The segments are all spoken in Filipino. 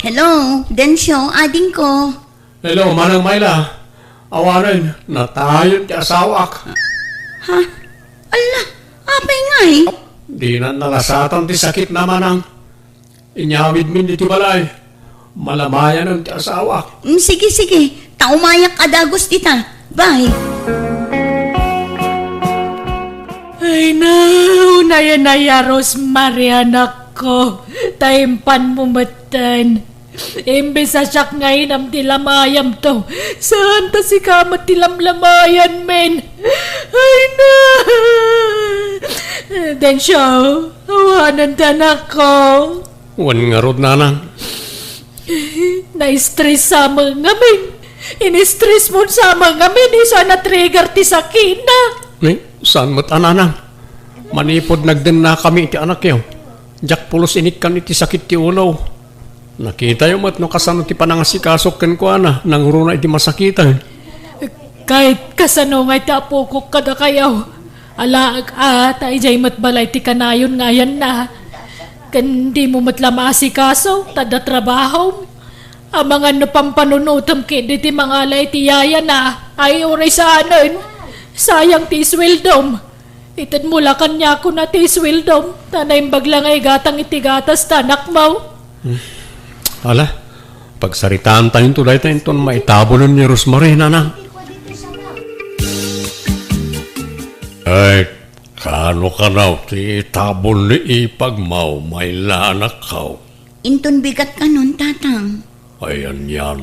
Hello, Densyo, ading ko. Hello, Manang Mayla. Awanan, natayon ti asawak. Ha? Ala, apay nga eh. Di na nalasatan ti sakit na manang. Inyawid min di ti balay. Malamayan ang ti asawak. Sige, sige. Taumayak adagos dita. Bye. Ay na, unaya-naya Rosemary anak ko. Taimpan mo matan. Imbes sa siyak ngayon ang tilamayam to. Saan ta si kamat tilamlamayan, men? Ay na. Densyo, awanan tanak ko. Wan nga rod nanang. Na-stress sa mga ngamin. In-stress mo sa mga ngamin. Isa na-trigger ti sakina. Saan mo't ananang? Manipod nagden na kami ti anak yaw. Jak pulos init kan iti sakit ti ulo. Nakita yung mat no kasano ti panangasikasok ken ko ana. Nang runa iti masakitan. Kahit kasano nga iti apukok kada kayaw. Alaag ta ijay matbalay ti kanayon ngayan na. Kandi mo matlamasikaso, tada trabaho. Ang mga napampanunutang kindi ti mga alay ti yaya na. Ay uray sa anon. Sayang ti swildom. Itad mula kanya ko na ti swildom. Tanay baglang ay gatang itigatas tanak mo. Ala, pagsaritaan tayong tulay tayong ton maitabonan ni Rosemary nanang. Ay, kano ka na ti tabon ni ipagmaw may lanak kaw. Inton bigat ka nun, tatang. Ayan yan.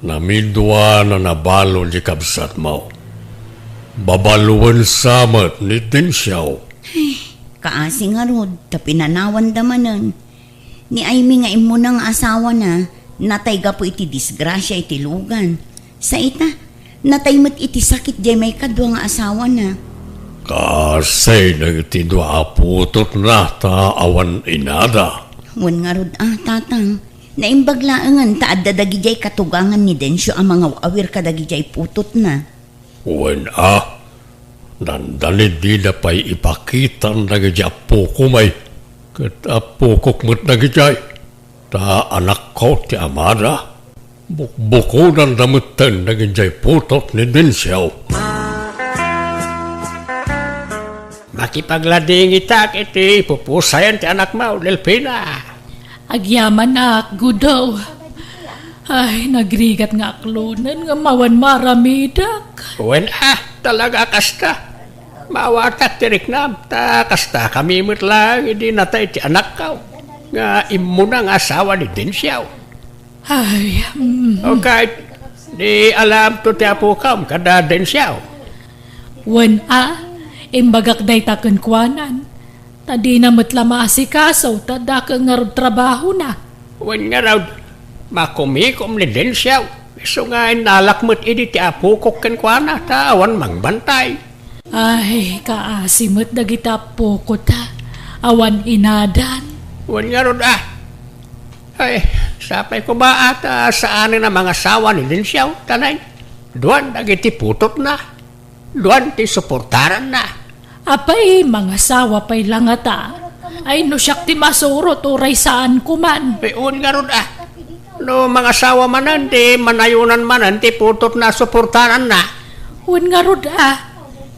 Namidwa na nabalo di kabsat mo. Babaluan samat ni Densyo. Kaasi nga rod, tapinanawan damanan. Ni Aimee nga imo nang asawa na, natay ga po iti disgrasya iti lugan. Sa ita, natay mat iti sakit jay may kadwa nga asawa na. Kasi nagtidwa putot na ta awan inada. Wan nga rod tatang. Naimbaglaangan ta adadagi jay katugangan ni Densyo ang mga awir kadagi jay putot na. Wen dandali di na pa'y ipakitan na gadya poko may katapokok mo't na gadyay. Ta anak ko ti amada. Bukbuko ng damutan na gadyay putot ni Densyo. Makipaglading itak iti pupusayan ti anak mo, Delpina. Agyaman na, gudaw. Ay, nagrigat nga aklunan nga mawan maramidak. Wen talaga kasta. Mawatak tirik na, ta kasta kami mo't lang, hindi natay ti anak ko. Nga imo ng asawa ni Densyo. Ay, O kahit di alam to ti apo kam kada Densyo. wan imbagak day taken kwanan. Tadi na matla maasikaso, tada ka nga trabaho na. Wen nga raw, makumikom ni Densyo. So nga nalakmot idi ti apo ko kenkwana, ta awan mangbantay. Ay, kaasimot na kita po ta. Awan inadan. Wen nga raw ay, sapay ko ba ata saan na mga sawa ni Densyo, tanay? Duan dagiti putot na. Duan ti suportaran na. Apay, mga sawa pa'y langata. Ay, no siyak ti masurot uray saan kuman. Wen nga raw no mga sawa manan, ti manayunan manan, ti putot na suportaran na. Wan nga rod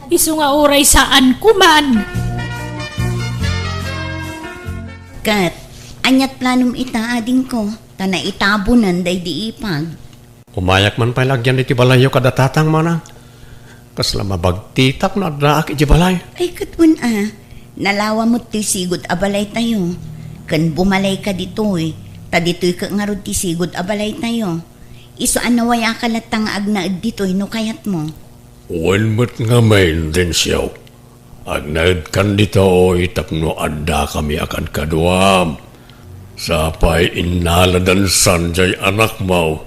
isu nga uray saan kuman. Kat, anyat planom ita ading ko, ta naitabunan day di ipag. Umayak man pa lagyan iti balayo kada tatang manang. Kasla mabagtitak na daak iti balay. Ay katwan nalawa mo ti sigod abalay tayo. Kan bumalay ka ditoy, ta ditoy ka nga rod ti sigod abalay tayo. Iso anawaya ka latang agnaad ditoy no kayat mo. Wen mo't nga main din siyaw. Agnaad kan dito itapno adda kami akan kaduam. Sapay inaladan sanjay anak mo.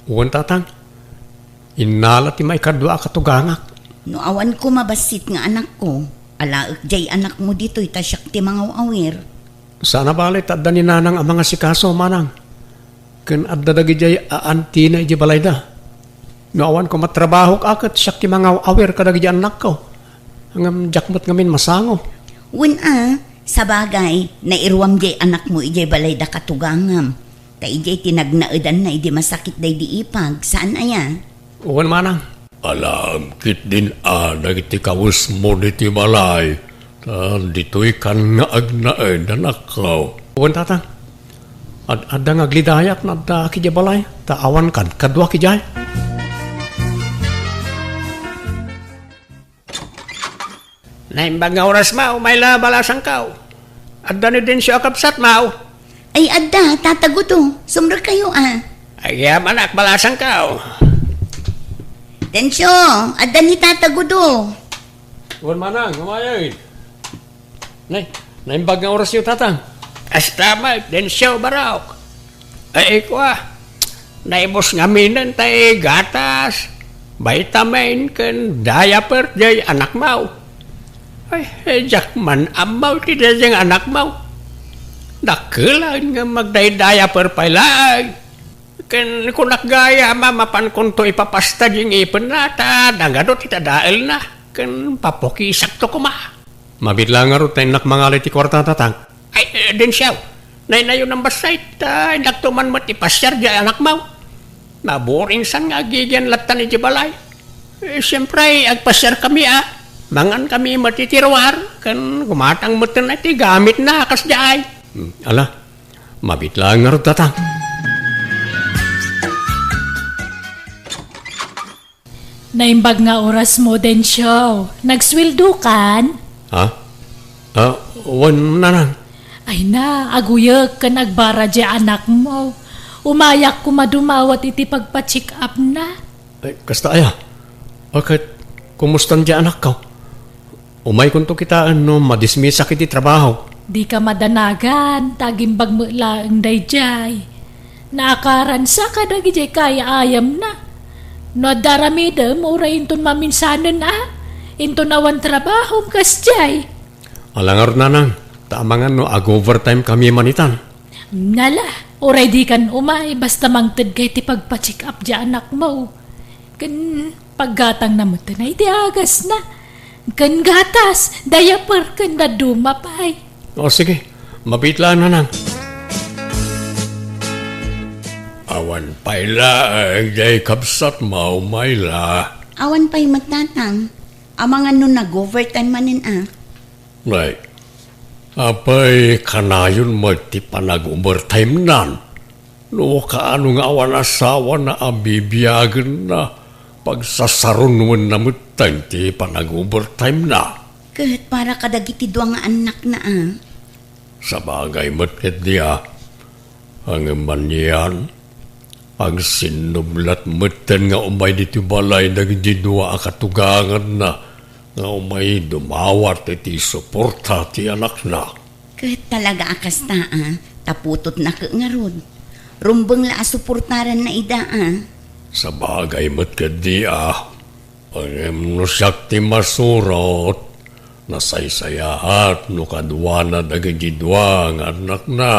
Wen tatang, inala ti may kadwa katugangak. No awan ko mabasit nga anak ko, alaak jay anak mo ditoy ta siyak ti mga awir. Sana balit adda ni nanang ang mga sikaso manang. Ken adda dagi jay aanti na iji balay da. No awan ko matrabaho akat siyak ti mga awir kadagi jay anak ko. Ang jakmat ngamin masango. Wen sa bagay, nairuam jay anak mo ijay balay da katugangam. ijay tinagnaedan na idi masakit day di ipag. Saan aya? Uwan manang. Alam kit din dagiti kawus mo diti balay. Dito'y kan nga agnaed anakaw. Uwan tatang. Adda nga glidayat na da kidya balay. Taawan kan kadwa kidya. Naimbag nga oras mau, may labalasang kao. Adda ni din siya kapsat mau. Ay adda, tatago to. Sumra kayo Ay manak balasang kao. Densyo, adda ni tatago do. Uwan manang, gumayain. Naimbag nga oras yung tatang. Astama, din siya baraok. Ay kwa, naibos nga minan tayo gatas, vitamin, kan diaper, jay anak mau. Ay, jakman amaw, tidak jang anak mau. Dakilan nga magday-diaper palay. Kan kunak gaya, mamapan kunto ipapasta jing ipin nata, dangadot ita dael na. Kan papokisak to kuma. Mabitla nga ro tayo nakmangalay ti kwarta tatang. Ay, din siyaw. Nay-nayo ng basay, nagtuman mo ti pasyar di anak mau. Maboring san nga gigyan latan ni Jibalay. Siyempre, agpasyar kami Mangan kami matitirwar, kan kumatang mutin na ti gamit na kas jay. Ala, mabitla nga ro tatang. Naimbag nga oras mo din siya. Nagswildo kan? Ha? Wan nanang. Ay na, aguyag ka nagbara di anak mo. Umayak ko madumawat iti pagpa-check up na. Ay, kasta aya. Bakit, kumustan di anak ka? Umay kunto kita madismisa kiti trabaho. Di ka madanagan, tagimbag mo lang dayjay. Naakaran sa kadagijay kaya ayam na. No daramidem, ura inton maminsanan Inton awan trabaho kasjay. Alangar nanang, taamangan ag-overtime kami manitan. Nala, uray di kan umay, basta mangtid kay ti pagpa-check up di anak mo. Kan paggatang na mo tanay di agas na. Kan gatas, diaper kan na dumapay. O sige, mabitlaan na nang. Awan payla, jay kapsat mayla. Awan pa'y magtatang. Amangan nun nag-overtime manin Nay, apay kanayon magti panag-overtime nan. No kaano nga awan asawa na abibiyagan na. Pagsasaron naman namit tayo ti panag-overtime na. Kahit para kadagiti doang nga anak na Sa bagay matkit niya, ang manyan, ang sinublat matan nga umay dito balay nagdi dua akatugangan na nga umay dumawat iti suporta ti anak na. Kahit talaga akas taputot na kaangarod. Rumbang la suportaran na ida Sa bagay matkit niya, ang nusak ti masurot, nasaysayahat no kadwa na dagagidwa nga anak na.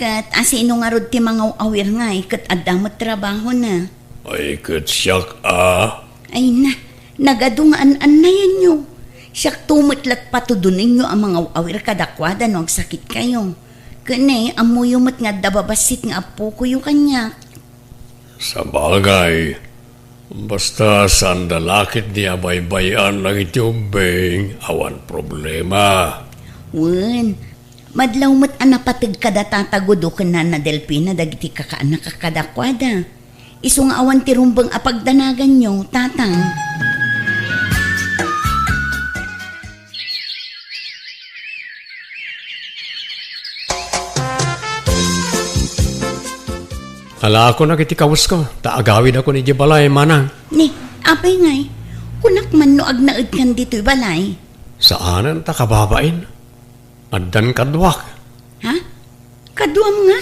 Kat asino nga rod ti mga awir nga kat adamot trabaho na. Ay kat siyak Ay na, nagadungaan na yan nyo. Siyak tumutlat patudunin nyo ang mga awir kadakwada no sakit kayo. Kani, amuyumot nga dababasit nga apo ko yung kanya. Sa bagay, basta sandalakit niya baybayan ng itubing, awan problema. Wen, madlaw mo't anapatid kada tatagudo ka na Delpina dagiti kakaanak kakadakwada. Isung awan tirumbang apagdanagan nyo, tatang. Ala ako na kiti kawas ko. Taagawid ako ni Jibalay, manang. Ni, apay ngay. Kunak man no agnaid kan dito'y balay. Saanan ta kababain? Addan kadwak. Ha? Kaduam nga?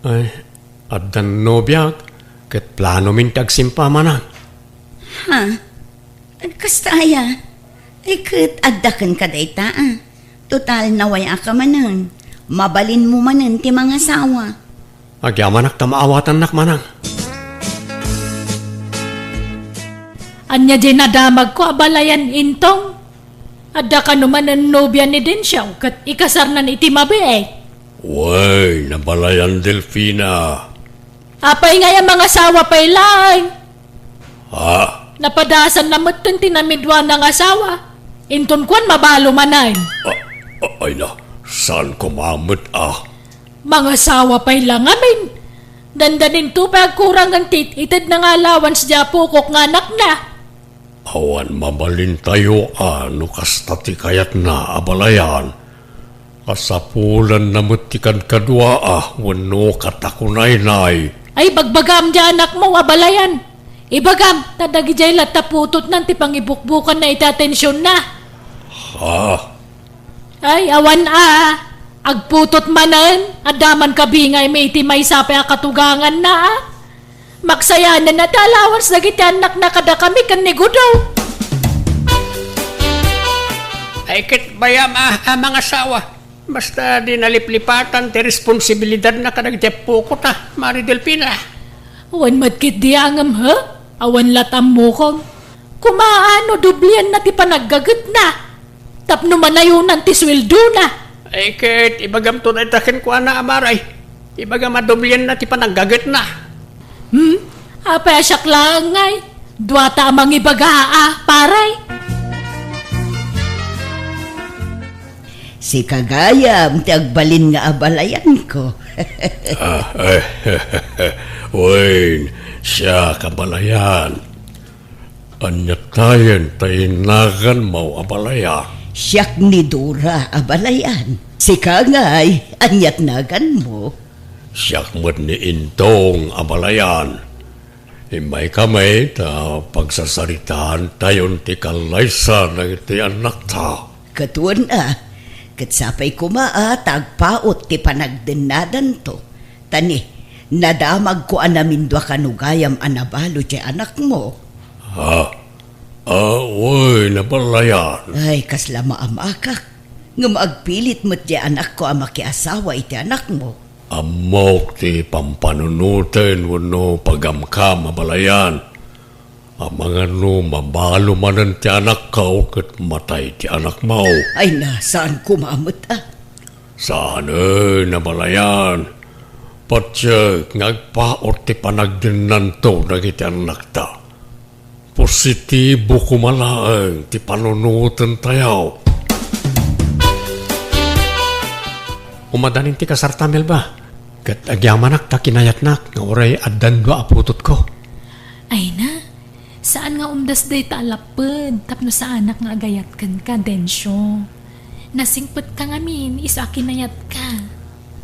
Ay, addan nobyak. Ket plano min tagsimpa, manang. Ha? Kastaya. Ay kat addakan ka dayta Total nawaya ka manan. Mabalin mo manan ti mga sawa. Agyamanak ta maawatan nak, manang. Anya di nadamag ko abalayan intong. Adda ka naman ang nobya ni din siya, kat ikasar na iti mabi Way, nabalayan Delfina. Apay nga yung mga asawa pa'y lang. Ha? Napadasan na mo't tinamidwa ng asawa. Inton kwan mabalo manan. Ay na, saan kumamit Mga asawa pa'y lang amin. Dandanin to pagkurang ang itid ng allowance dya pukok nga anak na. Awan mabalin tayo no kastati kayat na abalayan. Kasapulan na mutikan kadwa wano katakunay-nay. Ay bagbagam dya anak mo abalayan. Ibagam, tadagi jay lataputot nanti pangibukbukan na itatensyon na. Ha? Ay awan agputot manan, adaman kabingay may itimay sapi katugangan na Maksayanan na dalawans na gitianak na kada kami kan nigudaw. Ay kit bayam mga asawa. Basta di naliplipatan ti responsibilidad na kadagtiapo ko ta, Mari Delfina. Awan matkit diangam ha? Awan latam mo kong. Kumaano dublian na ti panaggagat na. Tapno manayunan ti sweldo na. Ay kit ibagam to na itakin ko na amaray. Ibagam madublian na ti panaggagat na. Apay asyak lang ngay. Duwata amang ibagaa, paray. Si Kagayam, ti agbalin nga abalayan ko. Wain, siya kabalayan. Anyatayan tayinagan mo abalaya. Siyak ni Dora abalayan. Si Kagay, anyat nagan mo. Siyak mo't ni Intong abalayan. Imay kamay ta pagsasaritaan tayon ti kalaysa ng iti anak ta. Katuan katsapay kumaa tagpaot ti panagdenadan to. Tani, nadamag ko anamin dwa kanugayam anabalo ti anak mo. Uy, nabalayan. Ay, kasla maamakak. Nga maagpilit mo't ti anak ko ang makiasawa iti anak mo. Amok ti pampanunutin wano pagamkam abalayan. Ang mga mabalo manan ti anak ko kat matay ti anak mo. Ay na, saan kumamot Saan nabalayan. Patsya ngagpaot ti panagdinan to nagiti anak ta. Positibo kumalaang ti panunutin tayo. Umadanin ti kasartamel ba? Kat agyamanak ta kinayatnak nga oray addan dua aputot ko. Ay na, saan nga umdas day talapad tapno sa anak nga agayat kan ka, Densyo. Nasingpet ka ngamin, isa kinayat ka.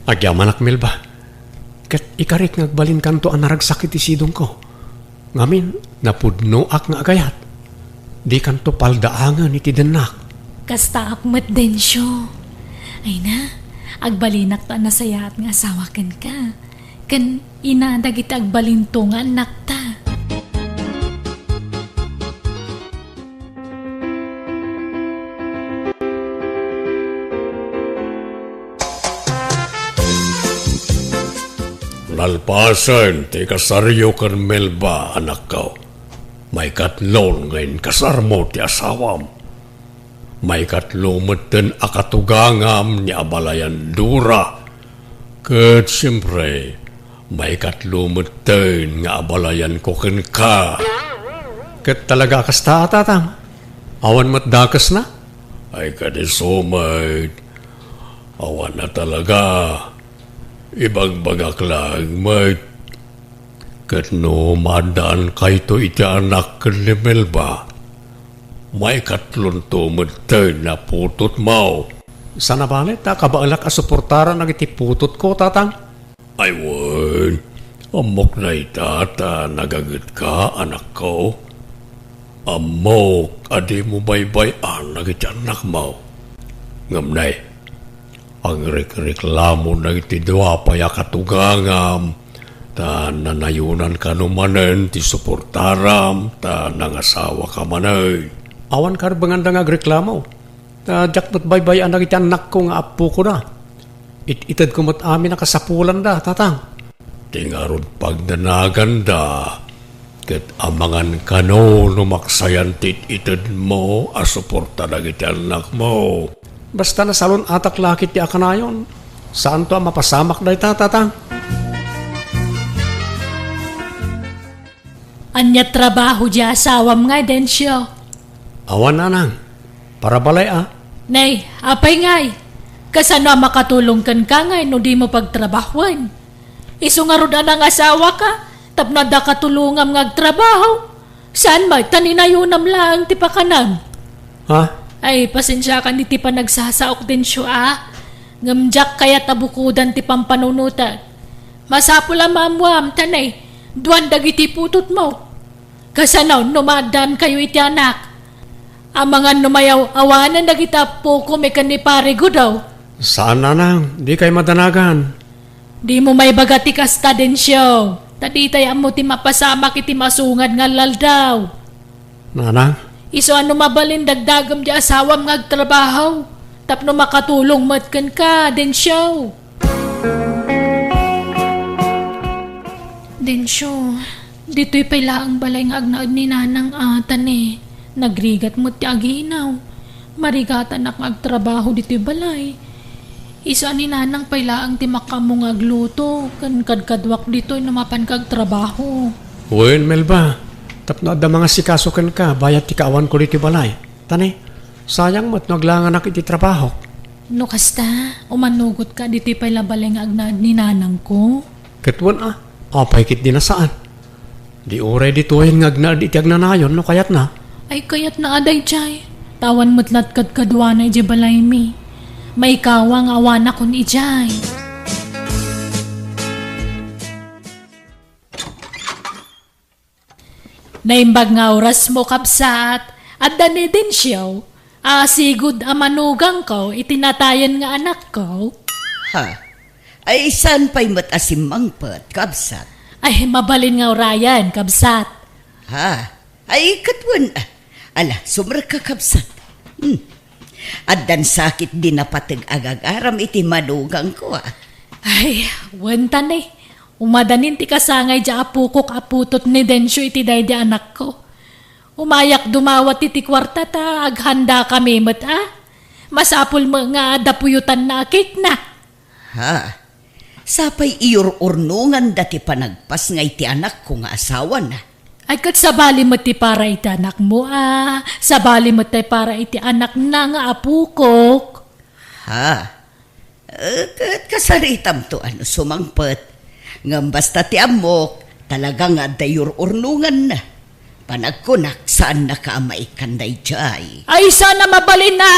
Agyamanak mel ba? Kat ikarik ngagbalin kanto ang naragsakit isidong ko. Ngamin, napudno ak nga agayat. Di kanto paldaangan iti denak. Kasta akmat, Densyo. Ay na, agbalinak ta nasaya at nga asawa kan ka. Kan inadag iti agbalinto nga anak ta. Nalpasan ti kasaryo kan Melba anak ko. May katlon ngayon kasarmo ti asawam. May katlo meten akatugangam ni abalayan Dura. Kat siyempre, may katlo meten nga abalayan ko ken ka. Kat talaga kasta atatang. Awan matdakas na? Ay kadisumay. Awan na talaga. Ibagbagak lang, mate. Kat no madaan kay to iti anak ken ni Melba. May katlon to meten na putot mo. Sana balit ta kabaalak a suportara nagiti putot ko tatang. Ay wan, amok na itata nagagat ka anak ko. Amok, adi mo baybay-an nagiti anak mo. Ngamnay, ang reklamo nagiti dua paya katugangam. Ta nanayunan ka numanen ti suportaram ta nangasawa ka manay. Awan karbanganda nga agreklamo. Jaktot baybay ang nagiti anak ko nga apo ko na. Itad ko mat amin na kasapulan da, tatang. Tingarod pagdanagan da. Ket amangan kano numaksayan itad mo asuporta nagiti anak mo. Basta na salon atak lakit ti akanayon. Saan to ang mapasamak na itatang? Anya trabaho di asawam nga, Densyo. Awan na nang. Para balay Nay, apay ngay. Kasano makatulong kan ka ngay no di mo pagtrabahuan. Iso nga roda ng asawa ka, tapno da katulungam ngagtrabaho. Saan ba? Taninayunam lang ti pakanam. Ha? Ay, pasensya ka ni ti pa nagsasaok din siya Ngamjak kaya tabukudan ti pampanunutan. Masapula mamuam tanay, duwan dagiti putot mo. Kasanaw, numadan kayo iti anak. Ang mga numayaw awanan dagita po kumikan ni parigo daw. Saan na nang? Di kay madanagan. Di mo may bagati kasta din siya. Taditay mo ti mapasamak iti masungad nga laldaw. Nanang? Iso ano mabalin dagdagam di asawam ngagtrabaho. Tapno makatulong matkan ka din siya. Din siya. Dito'y pala ang balay nga agnaad ni nanang atan eh. Nagrigat mo ti aginaw. Marigatan ak ngagtrabaho dito'y balay. Isa ni nanang pala ang timakamong agluto. Kan kadkadwak dito'y namapan kag trabaho. Uwin, Melba. Tapno da mga sikasukan ka, bayat ti kaawan ko dito balay. Tani, sayang mo't naglangan ak iti trabaho. No kasta, umanugot ka dito'y pala balay nga agnaad ni nanang ko. Katwan apay kit di na saan. Di oray dito'y ngagnaad iti agnanayon no kayat na. Ay kayat na aday jay. Tawan mo't latkat kadwa na iti balay mi. May kawang awan akon ijay. Naimbag nga oras mo kapsat, at dani din siyaw, sigud amanugang ko, itinatayan nga anak ko. Ha? Ay saan pa'y matasimangpat, kabsat? Ay mabalin nga orayan, kapsat. Ha? Ay katwan. Ala, sumra ka kabsat. At dan sakit din na patag agagaram iti manugang ko Ay, wantan eh. Umadanin ti kasangay di apukok aputot ni Densyo iti day di anak ko. Umayak dumawat iti kwarta ta, aghanda kami mat Masapul mo nga dapuyutan na akik na. Ha? Sapay iyor urnungan dati panagpas nga iti anak ko nga asawa na. Ay kat sabali mo ti para iti anak mo sabali mo ti para iti anak na nga apukok. Ha? Kat kasaritam to sumangpet. Ngam basta ti amok, talaga nga dayor urnungan na. Panagkunak saan nakaamay kanday jay. Ay sana mabalin na.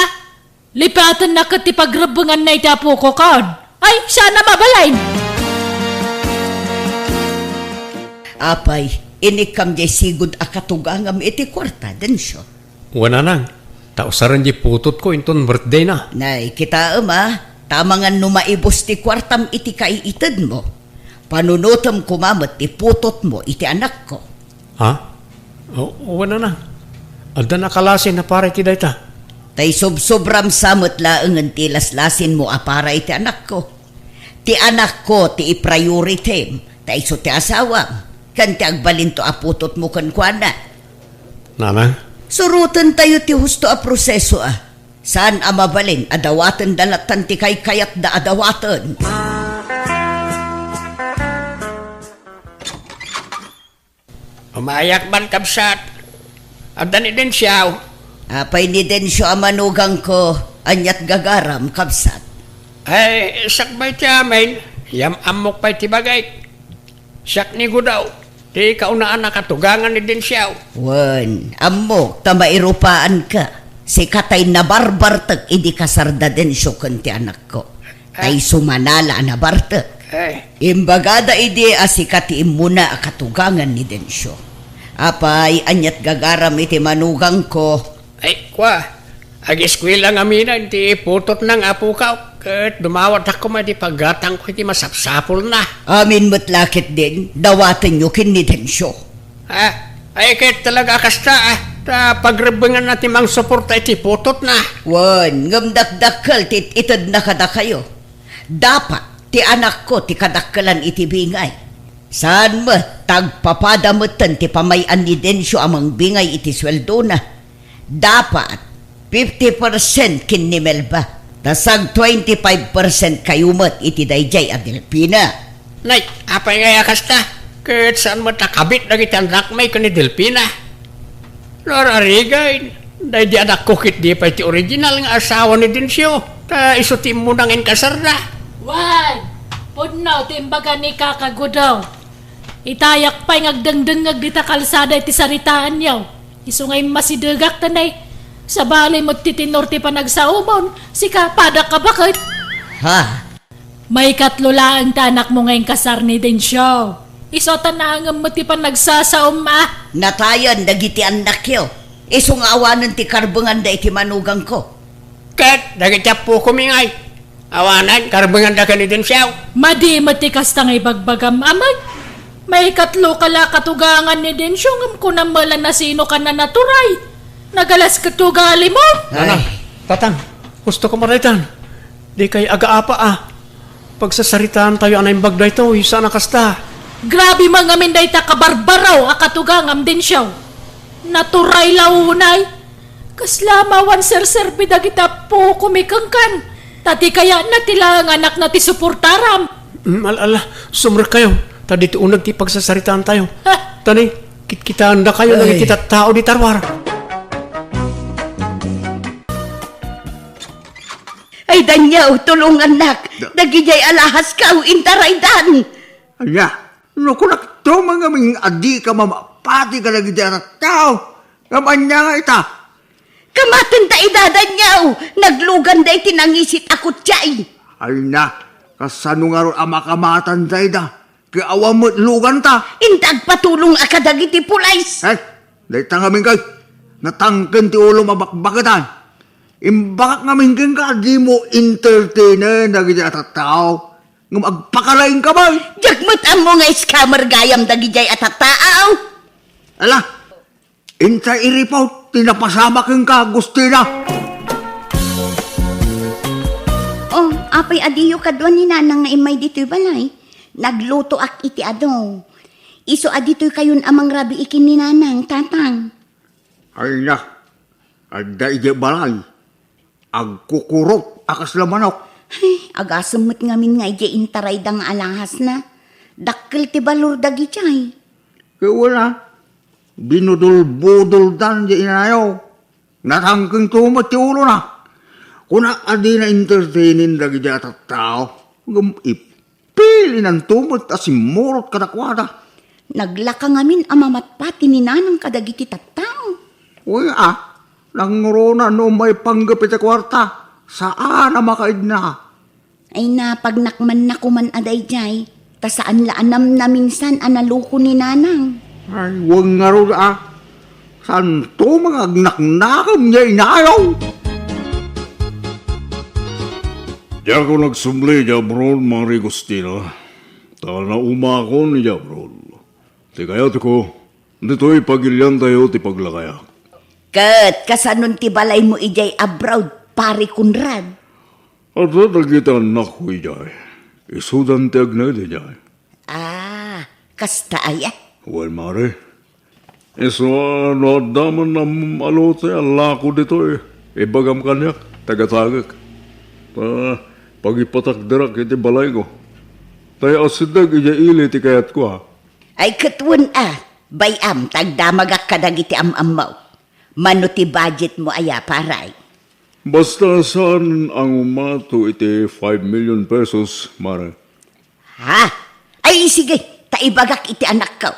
Lipatan na kat ti pagrabungan na iti apukokon. Ay sana mabalin. Apay, inikam jay sigud akatugangam iti kwarta, Densyo. Wana nang. Tausaran di putot ko inton birthday na. Nay, kita tamangan numaibos ti kwartam iti kaiitad mo. Panunutom kumamot ti putot mo iti anak ko. Ha? Wana nang. Alda nakalasin na para iti dayta. Tay sobram samot laengan ti laslasin mo para iti anak ko. Ti anak ko ti i-priority. Tay so ti asawam. Kan ti agbalin to aputot mo kan kuana. Nanang? Surutan tayo ti husto a proseso Saan mabalin adawatan dalatan ti kayat da adawatan. Umayak man kabsat. Abdan din siyaw. Apay ni Densyo amanugang ko anyat gagaram kabsat. Ay, sakbay ti amin. Yam amok pa'y ti bagay. Sak ni gudaw. Di kaunaan nakatugangan ni din siyaw. Wan, amok, tamairupaan ka. Si katay na barbartag, idi kasarda din siyo kanti anak ko. Tay sumanala na bartag. Imbagada idi asikati imuna akatugangan ni Densyo. Apay, anyat gagaram iti manugang ko. Ay, kwa. Ag-eskwila nga mina, di putot ng apukaw. Kat dumawat ako di paggatang ko, di masapsapol na. Amin mo't lakit din, dawatan nyo kin ni Densyo. Ay, kahit talaga kasta pagrebengan natin mang suporta iti putot na. Wan, ngamdakdakal tit itad na kada kayo. Dapat, ti anak ko ti kadakkalan iti bingay. Saan mo, tagpapadamatan ti pamayan ni Densyo amang bingay iti sweldo na. Dapat, 50% kin ni Melba. Tasag 25% kayumat iti dayjay a Delpina. Nay, apay nga yakas ta. Kahit saan matakabit na anak may ka ni Delpina. Lor arigay, dahil di anak kukit di pa iti original nga asawa ni Densyo. Ta isutim mo nang inkasar na. Wag! Pudno, timbaga ni kakagudaw. Itayak pa'y ngagdangdangag dita kalsada iti saritaan yaw. Isungay masidagak tanay. Sa balay mo titinor ti panagsaumon, sika padak ka bakit? Ha? May katlulaan ta anak mo ngayong kasar ni Densyo. Isotan na ang mo ti panagsasaum ma. Natayan dagiti anak yo. Isong awanan ti karbungan da iti manugang ko. Kat, dagitya po kumingay. Awanan, karbangan da ka ni Densyo. Madi matikas tang ibagbagam amay. May katlo kala katugangan ni Densyo ngam kunamala na sino ka na naturay. Nagalas katugali mo. Nanang, tatang, gusto ko maraitan. Di kay aga-apa Pagsasaritaan tayo anay bagday to, isa na kasta. Grabe mga minday ta kabarbaraw akatugangam din siya. Naturay launay. Kaslamawan serserbi dagita po kumikangkan. Tati kaya natilang anak na ti suportaram. Ala, sumrer kayo. Tadi ti unag ti pagsasaritaan tayo. Ha? Tani, kita anda kayo Ay. nang kita tao di tarwar. Ay danyaw, tulungan nak. Dagijay alahas ka o intaraydan. Anya, no kunak to mga ming adi ka mamapati ka lagi dyan at tao. Kamanya nga ita. Kamatan ta idadanyaw. Naglugan da itinangisit ako tiyay. Ay na, kasano nga ron ama kamatan day da. Kaya awam mo't lugan ta. Intag patulong akadagiti pulays. Eh, dahi ta ngamin kay. Natangken ti ulo mabakbakitan. Imbakak ngamin kang ka, di mo entertainer lagi dyan at tao. Ngam agpakalain ka ba? Jagmat mo nga scammer gayam dagijay at taaw. Ala, inta iripaw, tinapasama kang ka, Agustina. Oh, apay adiyo kadwan ni nanang nga imay dito'y balay. Nagluto ak iti ado. Iso adito'y kayon amang rabi ikin ni nanang, tatang. Ay na, agda ije balay. Agkukurot, akas lamanok. Ay, agasamot ngamin nga ije intaray dang alahas na. Dakkel ti balur dagijay. Kaya wala, binudul-budul dan di inayaw. Natangking tumat ti ulo na. Kuna adi na entertainin lagi di at tao. Ipili ng tumat at simurot kadakwada. Naglaka ngamin amamatpati ni nanang kadagiti tattao. Uy nangrona no may panggapit sa kwarta. Saan na makaid na? Ay napagnakman na kuman aday jay. Ta saan laanam na minsan analuko ni nanang. Ay, huwag nga rin Saan to mga agnaknakam niya inayaw? Di ako nagsumli, Jabron, Mari Agustina. Tal na umakon ni Jabron. Di kaya ko, dito'y pagilyan tayo ti paglakayak. Kat kasanon ti balay mo ijay abroad pari kunrad. At kita anak ko ijay. Isudan ti agnay di jay. Ah, kasta ay Well, Mari. Iso no daman na alote alako dito Ibagam kanyak, tagatagak. Pagipatakdarak iti balay ko. Tayo asidag ija ili ti kayat ko ha. Ay katwan bayam tagdamagak kadagiti am-amaw. Mano ti budget mo aya paray. Basta saan ang umato iti 5 million pesos, Mare? Ha? Ay sige, taibagak iti anak ko.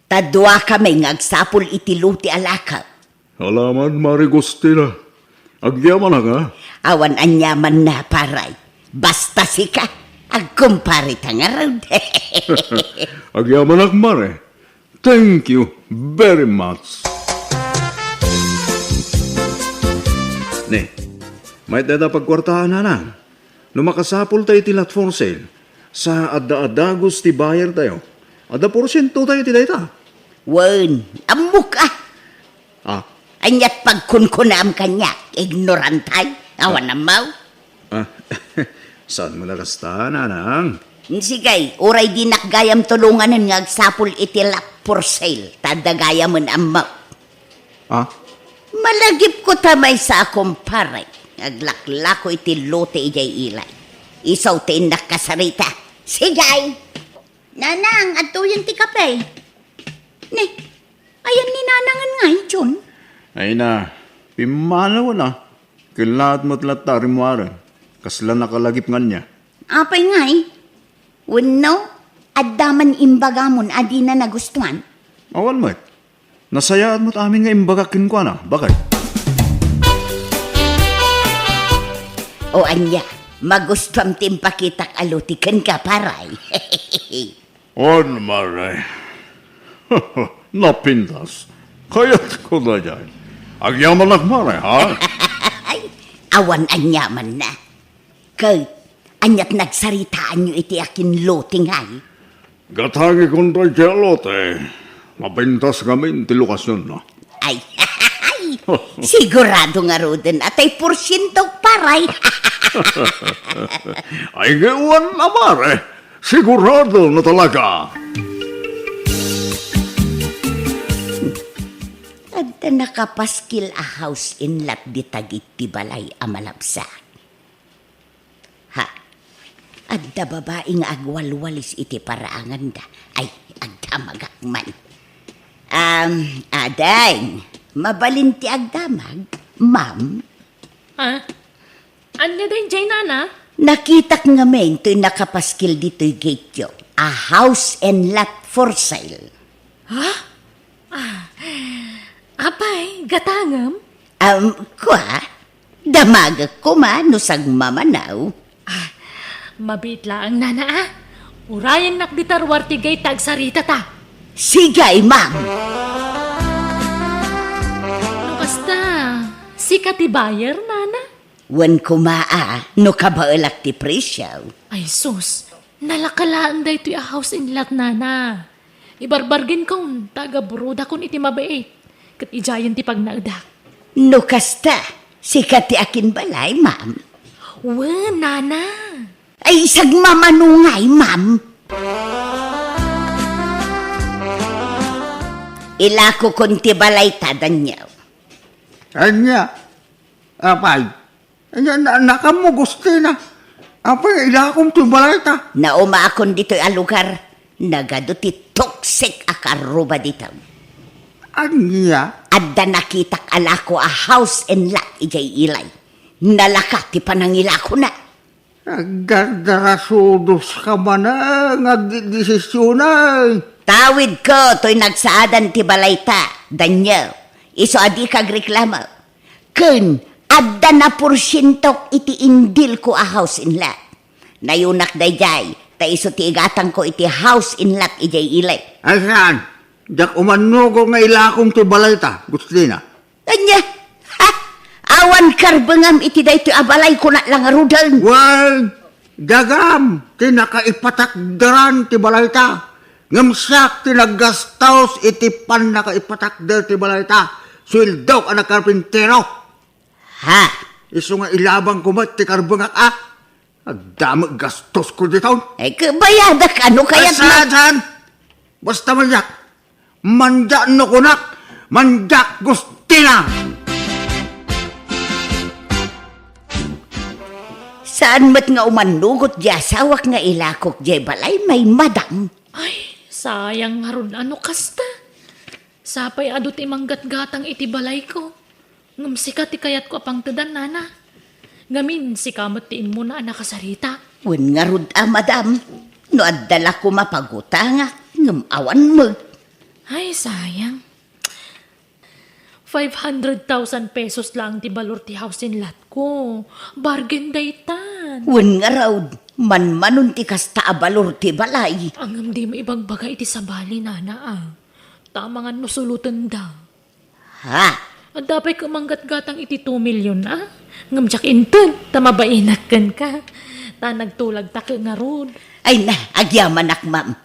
Tadwa kami ngagsapol iti luti alakaw. Alaman, Mari Agustina. Agyaman na ka? Awan anyaman na paray. Basta sika, agkumpari tangarod. Agyaman na, Mare. Thank you very much. Ne, may dada pagkwartahan na na. Numakasapol tayo tilat for sale. Sa adda-adagos ti buyer tayo. Adda porsyento tayo ti dayta. Wen, amok Ah, Anyat pagkunkunam kanya, ignorantay, awan namaw. ah, saan mo nakasta, nanang? Sigay, uray di nakgayam tulunganan nga agsapol itilak for sale, tadagayaman amaw. Ah, Malagip ko tamay sa akong paray. Naglaklako iti lote ijay ilay. Isaw ti nakasarita. Sigay! Nanang, atuyan ti kape. Ne, ayan ni nanangan nga yun. Ay na, pimanaw na. Kilaat mo't latari mo aran. Kasla nakalagip nga niya. Apay ngay, wano, addaman imbagamon adi na nagustuhan. Awal mo't. Nasayaan mo't amin nga imbagakin ko na. Bakit? O anya, magustuhan timpakitak alutikan ka paray. On maray. Napintas. Kaya't ko na dyan. Agyaman maray, ha? Ay, awan anyaman na. Kay, anyat nagsaritaan nyo iti akin loting ay. Gatangi kong tayo jalote. Mapintas kami ti lokasyon na. Ay, sigurado nga roden atay porsyento paray. Ay gawan na mare. Sigurado na talaga. Adda nakapaskil a house in lot di tagit ti balay a malabsa. Ha, adda babaeng agwalwalis iti paraangan da. Ay, agdamagak man. Aday, mabalin ti agdamag, ma'am. Ha? Anya din, Jay, nana? Nakitak nga men to'y nakapaskil dito'y gate yo. A house and lot for sale. Apay, gatangam? Kwa, damagak ko no sag mamanaw. Mabitla ang nana, ah. Urayan nakditarwar ti gay tagsarita ta. Sigay, ma'am. Basta, sikat ti buyer, nana? Wan kumaa, no kabaelak ti presyo. Ay sus, nalakalaan da ito a house in lot, nana. Ibarbargin kong taga-buruda kung iti mabait. Kat ijayan ti pagnaudak. No kasta, sikat ti akin balay, ma'am. Wen, nana. Ay, isag mamanungay, ma'am. Ilako konti balay tadan niyo. Anya, apay. Anya, nakamu gusti na. Apay, ilakong tubalay ta. Nauma akon dito'y alugar, nagado ti toxic akaruba dito. Anya, Adda nakitak alako a house and lot ijay ilay. Nalaka ti panangilako na. agdarasudos ka man nagdesisyon ay. Tawid ko, to'y nagsaadan ti balayta, Daniel. Iso adi kag reklamo. Kun, adda na porsyentok iti indil ko a house in lot. Nayunak dayjay, ta iso ti igatang ko iti house in lot ijay ilay. Asan? Jak umanugo nga ilakong ti balay ta, gusto na. Anya, ha? Awan karbengam iti dayto abalay ko na lang arudan. Wal, dagam, tinakaipatakdaran ti balay ta. Ngamsak tinagastaos iti pan nakaipatakdar ti balay ta. Sweldo ka na karpintero. Ha? Iso nga ilabang kumat ti karbengak Agdamag gastos ko dito. Ay, kabayadak ano kaya Asadan! Basta manyak. Manjak no kunak. Manjak gustina. Saan mat nga umanugot di asawak nga ilakok di balay may madam. Ay, sayang nga ron ano kasta. Sapay adot imanggat-gatang iti balay ko. Ngam sikat ti kayat ko apang tadan, nana. Ngamin si kamot tiin mo na nakasarita. Wen nga rud madam. No addala ko mapaguta nga. Ngam awan mo. Ay, sayang. 500,000 pesos lang ti balor ti house in lot ko. Bargain daytan. Wen nga raud. Man-manon ti kasta abalor ti balay. Ang di mo ibang bagay iti sabali, nana, ah. Tama nga nusulutan da. Ha? At dapat kumanggat-gatang iti 2 million, ah. Ngamjak inton, tamabainakan ka. Ta nagtulag ta ka nga ron. Ay na, agyaman nak ma'am.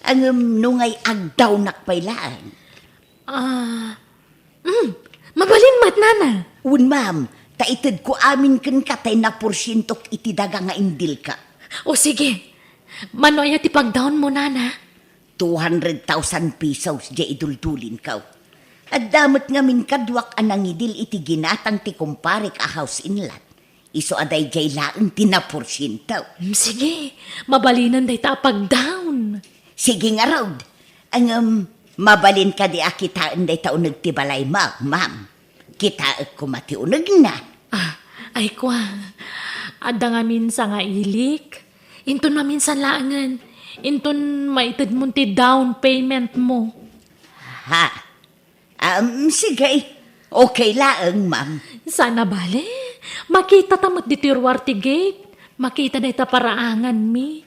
Ang nungay agdaw nakpailaan. Mabalin mat, nana. Wen ma'am, taitid ko amin ken katay na porsyentok iti daga nga indil ka. O sige, manoya ti pag-down mo, nana. 200,000 pesos di idultulin ka. At damot nga min kadwak anang idil iti ginatang ti kumparik a house in lot. Iso aday jay laang tinaporsyento. Sige, mabalinan day ta pag-down. Sige nga, Rod. Ang mabalin ka di akitaan day taon nagtibalay mo, ma'am. Kita kumatiunag na. Ay kwa, ada nga minsan nga ilik. Inton na minsan laangan. Inton maitid mo ti down payment mo. Ha? Sige. Okay laang, ma'am. Sana bale, makita tamot di tirwar ti gate. Makita na ita paraangan mi.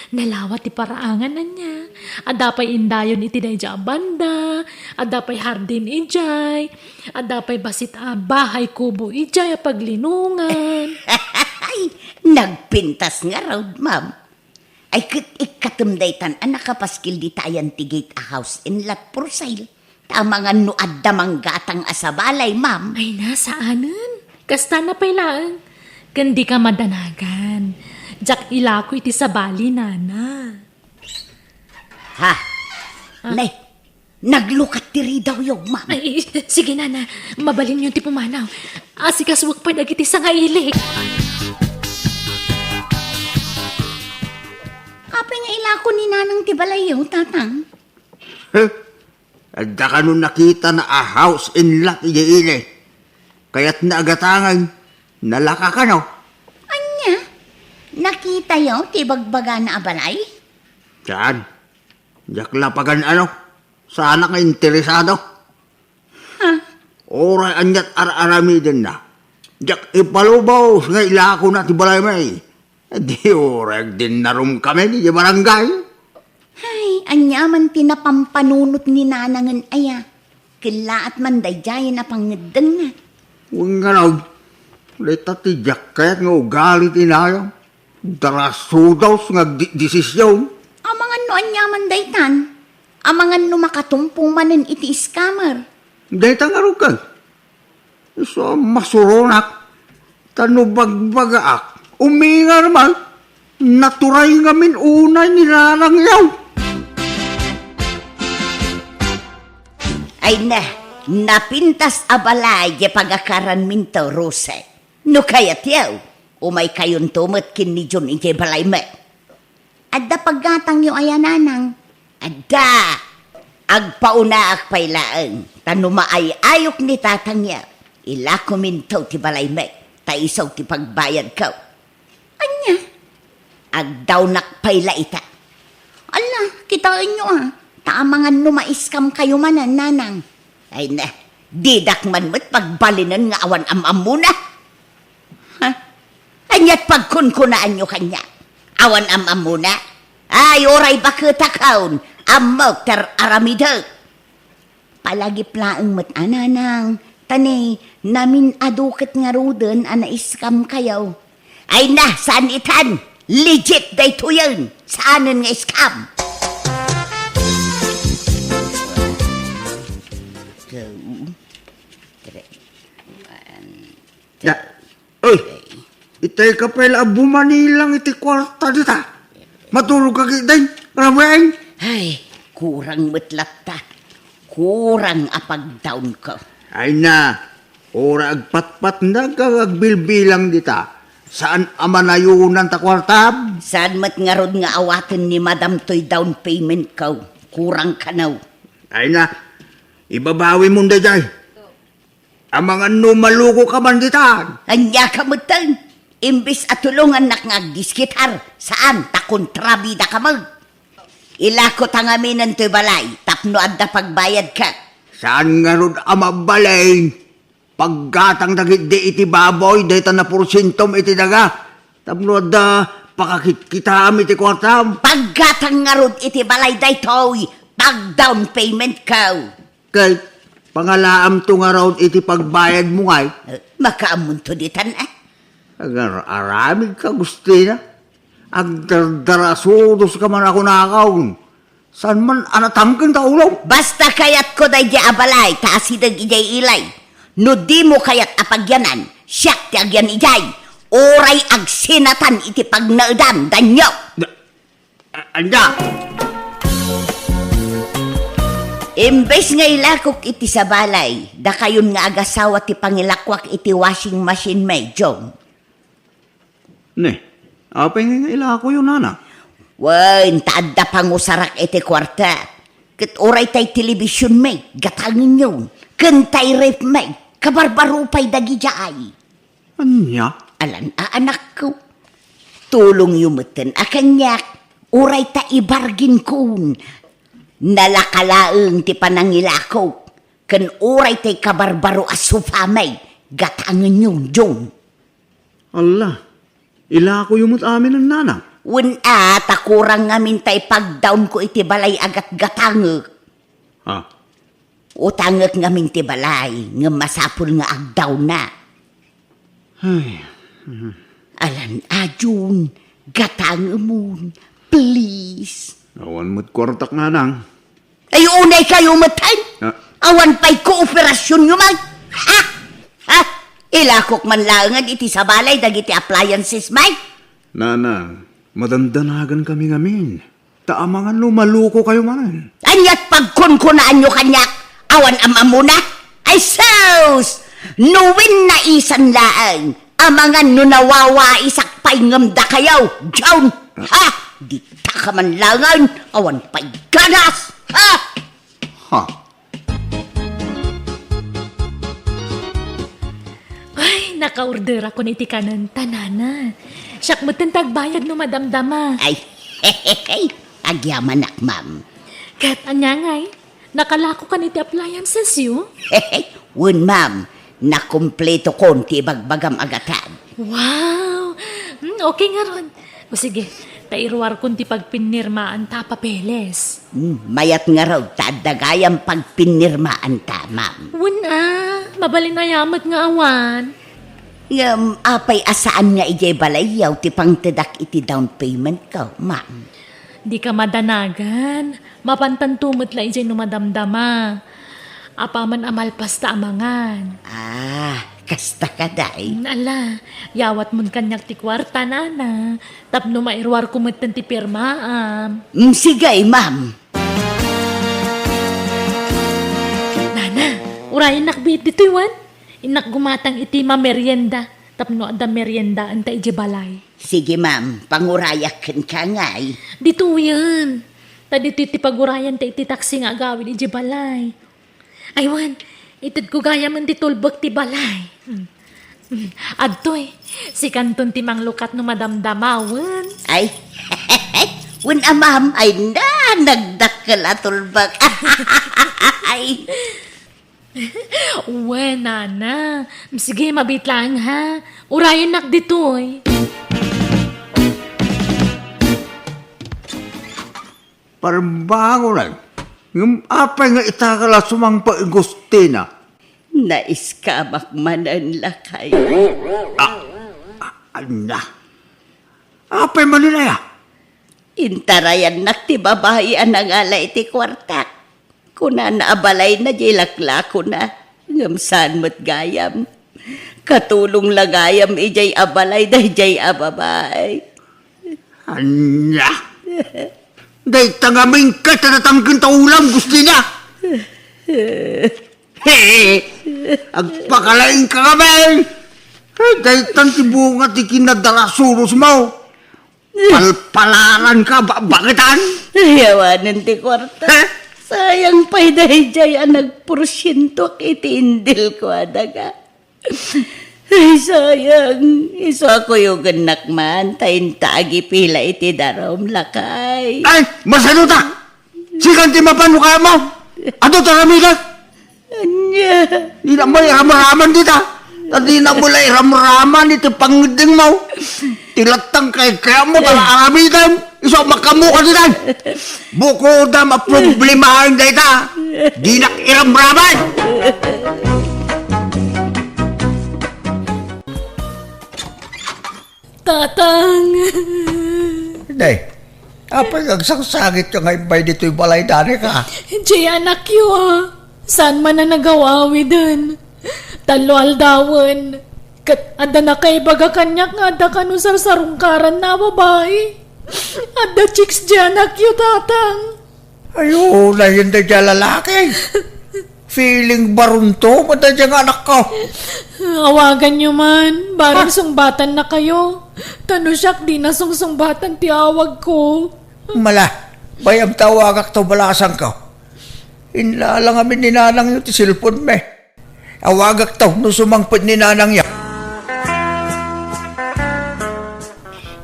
Nalawat ti paraangan na niya. Adapay indayon iti day dya banda. Adapay hardin ijay. Adapay basit bahay kubo ijay paglinungan. Ay, nagpintas nga, Rod, ma'am. Ay, ikatumdaytan ang nakapaskil di tayan ti gate a house in lot for sale. Tamangan no addamang gatang asabalay, ma'am. Ay nasaanan? Kasta na pailaan. Kandi ka madanagan. Jak ilako iti sabali nana. Ha? Nay, naglukat tiri daw yung, ma'am. Ay, sige nana. Mabalin yung ti pumanaw. Asikas pa nagiti sa nga ilik. Kapag nga ilako ni nanang tibalayaw, tatang. Adda ka nun nakita na a house in lot iyaile. Kaya't naagatangan, nalaka ka no? Anya? Nakita yaw tibagbaga na abalay? Saan? Diyak lapagan ano? Sana ka interesado? Ha? Oray anyat ararami din na. Diyak ipalubaw nga ilako na tibalay may. Di oray din narum kami ni barangay. Ay, anya man tinapampanunot ni nanangan aya. Kila at man dayjayan na pangedeng na. Huwag nga na, leta ti Jack kaya't nga ugali tinayo. Darasudaw nga desisyon. Amangan no anya man daytan. Amangan no makatumpong manen iti scammer. Dahita nga rin ka. So, masuronak. Tanubagbagaak. Uminga naman. Naturay nga min unay ni nanang yaw. Ay na, napintas abalay di pagakaran minto, Rose. No kayat yaw, umay kayon tumot kin ni John iti balay me. Adda paggatang yung ayananang. Adda, agpauna ak pailaan. Tanuma ay ayok ni tatang yaw. Ilako minto ti balay me. Taisaw ti pagbayad ko. Anya, agdaw nakpaila ita. Ala, kitain nyo Taamangan numaiskam kayo manan, nanang. Ay na, didak man mo't pagbalinan nga awan am-am muna. Ha? Anyat pagkunkunaan nyo kanya. Awan am-am muna. Ay, oray bakitakaon. Amok ter aramida. Palagi plaang mo't ananang. Tani, namin adukit nga ruden anaiskam kayo. Ay na, saan itan? Legit day to yun. Saanan nga iskam? Ya, oy, itay ka pala bumanilang iti kwarta dita. Matulog ka kitay, rameng. Ay, kurang matlat ta. Kurang apag-down ko. Ay na, ora agpatpat na kagagbilbilang dita. Saan amanayunan ta kwarta? Saan mat nga rod nga awatin ni Madam Toy down payment ko? Kurang kanaw. Ay na, ibabawi mo na dyan. Amangan no maluko ka man dita. Anya ka mutan. Imbis at tulungan nakngagdiskitar. Saan? Takontrabida ka mag. Ilako tangaminan to'y balay. Tapno adda pagbayad ka. Saan nga ron amabalay? Paggatang dagit di iti baboy, dahita na porsintom iti daga. Tapno adda pakakit kita iti kwartam. Paggatang nga rod iti balay daytoy. Pag down payment ka. Kay pangalaam to nga raw iti pagbayad mo ngay. Makaamunto ditan Agar aramid ka gusti na. Agdardarasudos ka man ako nakaw. San man anatangkin ta ulo? Basta kayat ko day di abalay, taasidag ijay ilay. No di mo kayat apagyanan, siyak ti agyan ijay. Oray agsinatan iti pagnaedam, danyo. Anda! Imbes nga ilakok iti sa balay, da kayon nga agasawa ti pangilakwak iti washing machine may jong. Ne, apay nga ila ko yun, nana. Wen, taadda pangusarak iti kwarta. Kat oray tay television may, gatangin yun. Kantay rep may, kabarbarupay dagi jaay. Anya? Alan, anak ko. Tulong yumutin, akanyak. Oray ta ibargin kun. Nalakalaeng ti panangilako. Kan oray tay kabarbaro asupamay, gatangin yun, Jong. Allah, ila ko yumot amin ang nana. Wen takurang ngamin tay pagdaon ko iti balay agat gatangek. Ha? Utangek ngamin ti balay, nga masapul nga agdaw na. Ay, Alan, Jun, gatangek mo, please. awan mo't kwartak nga nang. Ay, unay kayo matay. Ah. Awan pa'y kooperasyon nyo man. Ha? Ha? Ilakok man langan iti sa balay, dagiti appliances, may. Nana, madandanagan kami ngamin. Taamangan lumaluko kayo man. Anyat pagkunkunaan nyo kanyak, awan amamuna. Ay, sus! Nuwin na isan laan. Amangan no nawawa isak pa'y ngamda kayaw. Diyan! Ha? Di ta ka man langan, awan pa'y ganas. Ha? Ha? Ay, naka-order ako ni tikanan tanana. Siyak mo tagbayad no madamdama. Ay, hehehe. Agyaman ak, ma'am. Kat anyangay, nakalako ka ni ti appliances yun. Hehe. Wun, ma'am. Nakumpleto kon ti bagbagam agatan. Wow! Okay nga ron. O sige, tairwar kun ti pagpinirmaan ta papeles. Mayat nga raw, tadagayang pagpinirmaan ta, ma'am. Mabalin na yamat nga awan. Apay asaan nga ijay balayaw ti pangtedak iti down payment ka, ma'am. Di ka madanagan. Mapantantumot la ijay numadamdama. Apaman amalpas ta amangan. Kasta ka day. Ala, yawat mun kanyak ti kwarta nana. Tapno mairwar kumatan ti pirmaam. Sigay, ma'am. Nana, urayan nakbit dito iwan. Inak gumatang iti merienda. Tapno ada merienda anta ije balay. Sige, ma'am. Pangurayakan ka ngay. Dito yan. Tadi iti pagurayan ta iti taksi nga agawin ije balay. Aywan, itid ko gaya man di tulbog ti balay. Adto si kanton ti manglukat no madamdamawan. Ay, wun ma'am, ay nagdakkel atulbag. Ay. Uwe, nana. Sige, mabit lang ha. Urayan nak dito Parang bago lang. Yung apay nga itakala sumangpa Agustina. Naiskamak manan lakay. Anya? Apay manila ya? Intarayan nak ti babae ang nangala iti kwarta. Kuna naabalay na jay laklako na. Ngamsan mo't gayam. Katulong lagayam ijay abalay da jay ababay. Anya? Day tangaming ka tatatangkin ta ulam, Agustina. Agpakalain ka kami. Day tantibunga ti kinadalasuros mo. Palpalaran ka, bakitan? Yawanan ti kwarta. Sayang pa'y dahi jay ang nagporsyento kiti indil ko adaga. Ay, sayang. Iso ako yung ganak man. Tayin tagi pila iti darom lakay. Ay, masano ta? Sikan ti mapanuka mo. Ato taramilat. Anya. Di na mo iram-raman dita. Di na mo la iram-raman iti pangiding mo. Tilatang kaya mo pala aramitan. Iso makamuka dita. Buko da maproblemahan dita. Di na iram-raman. Tatang. Day, apay agsaksagit yung ngay dito'y balay dani ka. Jay anak yo Saan man na nagawawi dun? Talo aldawan. Kat ada na kay baga kanyak nga ada kanusar sarungkaran na babae. Ada chicks dyan anak yo tatang. Ayun, na hindi dyan lalaki. Feeling barunto, mata dyan anak ko. Awagan nyo man. Barang sungbatan na kayo. Tano siyak di nasungsungbatan ti awag ko. Mala, bayam tawagak to balasang ka. Inlalang amin ni nanang yun ti silpon me. Awagak to no sumangpad ni nanang ya.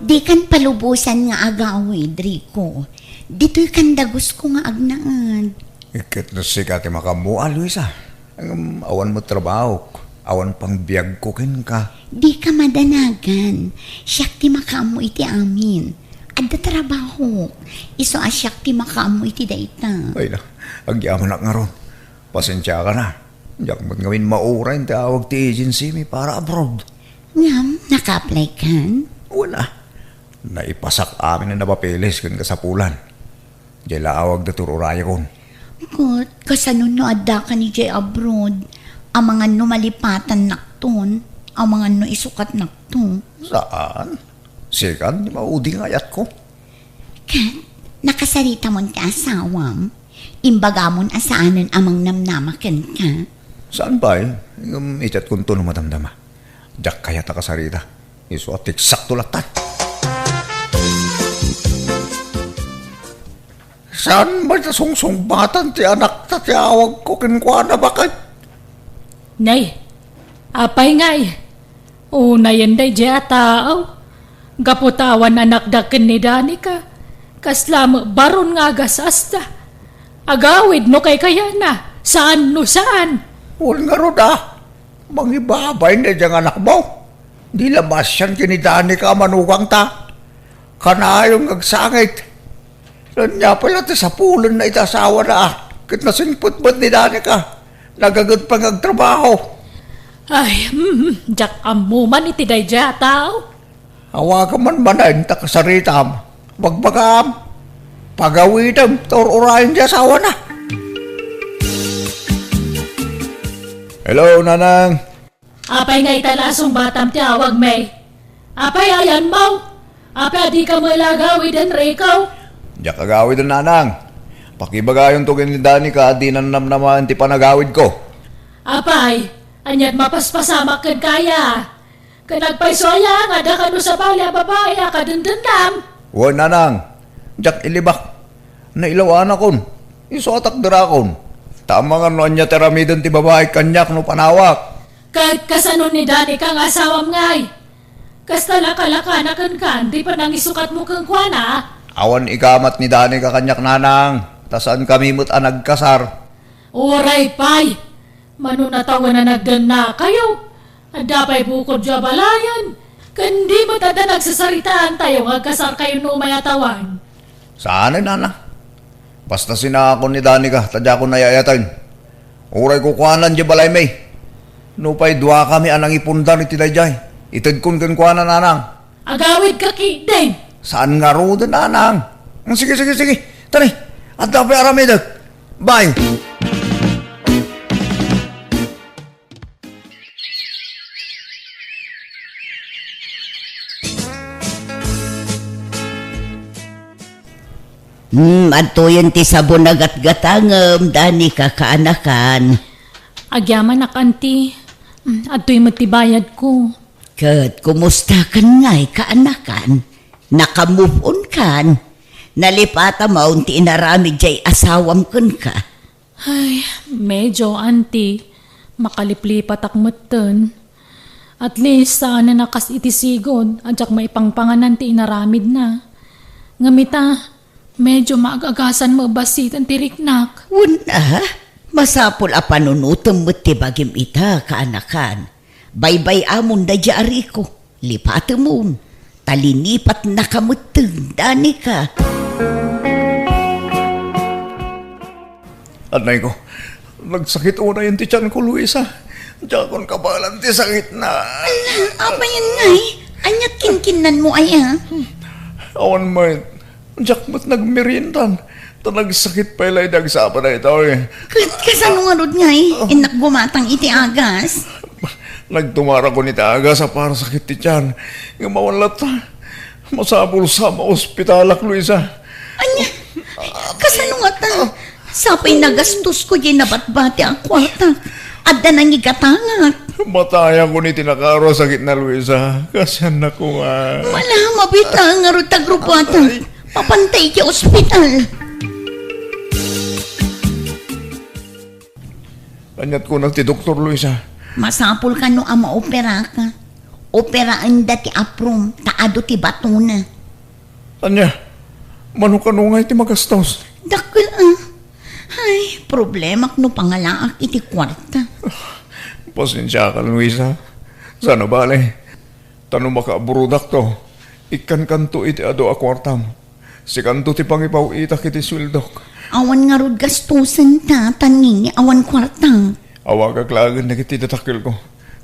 Di kan palubusan nga agawid, Rico. Dito'y kandagos ko nga agnaad. Ikit na siya ti makamuha, Luisa. Awan mo trabaho. Awan pang biyag ko kin ka. Di ka madanagan. Siyak ti makamu iti amin. Adda trabaho. Iso asyak ti makamu iti dayta. Ay na, agyaman na nga ron. Pasensya ka na. Diyak mo't ngawin maura yung tawag ti agency mi para abroad. Ngam, naka-apply kan? Wala. Naipasak amin na napapilis kan kasapulan. Diyan laawag na tururaya kon. Gut, kasanon no adda ka ni Jay abroad. Ang mga no malipatan nakton. Ang mga no isukat nakton. Saan? Sikan, di mauding ayat ko. Kat, nakasarita mon ka asawam. Imbaga mon asaanan amang namnamakan ka. Saan ba eh? Itat kong to no madamdama. Diyak kaya takasarita. Iso at eksakto latan. Saan ba sa sungsungbatan ti anak ta ti awag ko kinkwana bakit? Nay, apay ngay. Una yan day di atao. Gaputawan anak dakin ni Danica. Kaslam baron nga gasasta. Agawid no kay kaya na. Saan no saan? Wal nga ro da. Mangibabay na diyang anak mo. Di labas yan kinidani ka manugang ta. Kanayong agsangit. Lanya pala ti sa pulon na itasawa na kit nasinput ba't ni Dani ka? Nagagad pang agtrabaho. Ay, jak amuman iti day di atao. Hawakan man manan takasaritam. Bagbagam. Pagawitam. Torurayan di asawa na. Hello, nanang. Apay nga italasong batam ti awag may. Apay ayan mo. Apay di ka mo ilagawid ang rekaw. Diyak agawid ang nanang. Pakibagayon to ni Dani ka di nanamnaman ti panagawid ko. Apay, anyat mapaspasama kan kaya. Kanagpaysoya nga da kano sa balya babae ka dundundam. O nanang, diyak ilibak. Nailawan akon. Isotak darakon. Tama nga no anya teramidon ti babae kanyak no panawak. Kasano ni Dani kang asawam ngay. Kastalaka-lakanakan kan, di pa nang isukat mo kang kwana. Awan ikamat ni Dani ka kanyak nanang. Tasaan kami mo't nagkasar. Oray, pay. Manunatawan na nagdan na kayo. Adapay bukod dya balayan. Kandi mo tada nagsasaritaan tayo magkasar kayo no mayatawan. Saan nanang? Basta sinakon ni Dani ka, tadya ko nayayatan. Oray ko kuhanan dya balay may. Nupay dua kami anang ipundan iti dayjay. Itad kun kuhanan nanang. Agawid ka kideng. Saan nga ro din nanang? Sige. Tani, at dapat aramidag. Bye. Adto yan ti sabon nagat-gatangam, Dani ka kaanakan. Agyaman na kanti. Ato'y magtibayad ko. Kat, kumusta kan nga'y kaanakan? Nakamove on kan? Nalipata maun ti inaramid jay asawam kun ka. Ay, medyo anti. Makaliplipat akmatan. At least saan na nakas itisigod at jak maipangpanganan ti inaramid na. Ngamita, medyo maagagasan mo basit ang tiriknak. Una, masapol a panunutom mo ti bagim ita kaanakan. Baybay amon da jari ko. Lipata mo. Talinipat na kamuteng, Dani ka. Anay ko, nagsakit una yung tiyan ko, Luisa. Diyan kong kabalan ti sakit na. Apa yan nga'y? Anyat kinkinan mo ay ha? Awan mo, diyan mo't nagmerindan. Ta nagsakit pa ilay dagsapa na ito eh. Kasano nga rod nga'y? Inak gumatang iti agas. Nagtumara ko ni Taga sa para sakit ti tiyan. Nga mawalat ta. Masabol sa maospitalak, Luisa. Anya, kasano nga ta? Sapay nagastos ko yung nabatbati ang kwarta. Adda nang igatangat. Mataya ko ni tinakaro sakit na Luisa. Kasyan na ko nga. Wala mabita nga ro tagrupata. Papantay ki ospital. Anyat ko ti Dr. Luisa. Masapul ka no ama opera ka. Operaan dati aprom, taado ti batuna. Anya, manukano nga iti magastos. Dakil Ay, problema no pangalaak iti kwarta. Pasensya ka, Luisa. Sana bale. Tanong makaaburudak to. Ikan kanto iti ado a kwartam. Si kanto ti pangipaw itak iti swildok. Awan nga rod gastusan ta, tanin ni awan kwarta. Awa kaklagan na kiti datakil ko.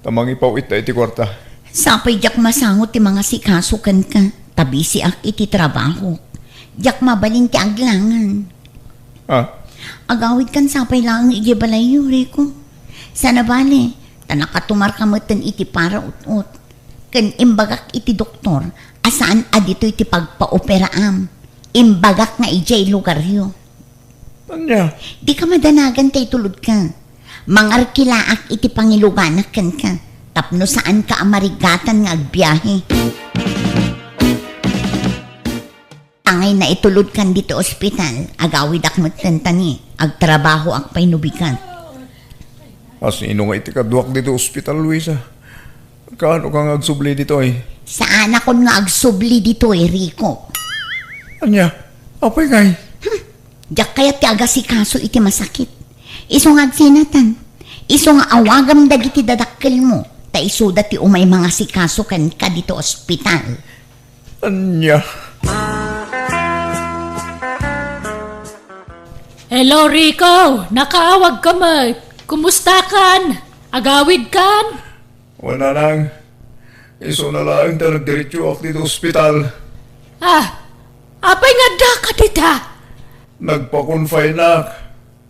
Tamangipaw ita iti kwarta. Sapay jak masangot ti mga sikasukan ka. Tabi si ak iti trabaho. Jak mabalin ti aglangan. Agawid kan sapay lang igibalay yuri ko. Sana bale, tanakatumar ka matan iti para ut-ut. Kan imbagak iti doktor, asaan adito iti pagpa-operaam. Imbagak nga ijay lugaryo. Anya? Di ka madanagan tay tulod ka. Mangarkilaak iti pangiluganak kan ka. Tapno saan ka amarigatan nga agbiyahe. Angay na itulod kan dito ospital, agawid ak magtantani, agtrabaho ak pay nubikan. Asino nga iti kaduak dito ospital, Luisa? Kaano kang agsubli dito Saan ako nga agsubli dito Rico? Anya? Apay ngay? Diyak kaya ti agasikaso iti masakit. Iso nga agsinatan. Iso nga awagam dagiti dadakkel mo. Ta iso dati umay mga sikaso kan ka dito ospital. Anya? Hello, Rico! Nakaawag ka mo. Kumusta kan? Agawid kan? Wala lang. Iso na lang ta nagdiretso ak dito ospital. Apay nga da ka dita? Nagpa-confine na.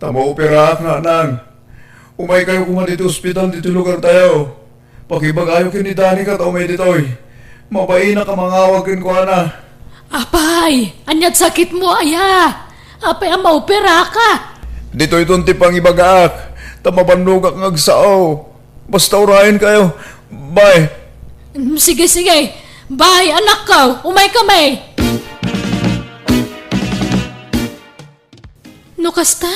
Tama-opera nga nang. Umay kayo kuma dito ospital dito lugar tayo. Pakibagayo kinitani ka tao may ditoy. Mabaina ka mangawagin ko na. Apay, anyat sakit mo aya. Apay ang maopera ka. Dito itong tipang ibagaak. Tamabandugak ng agsao. Basta urahin kayo. Bye. Sige. Bye, anak ko. Umay kami. Nukasta?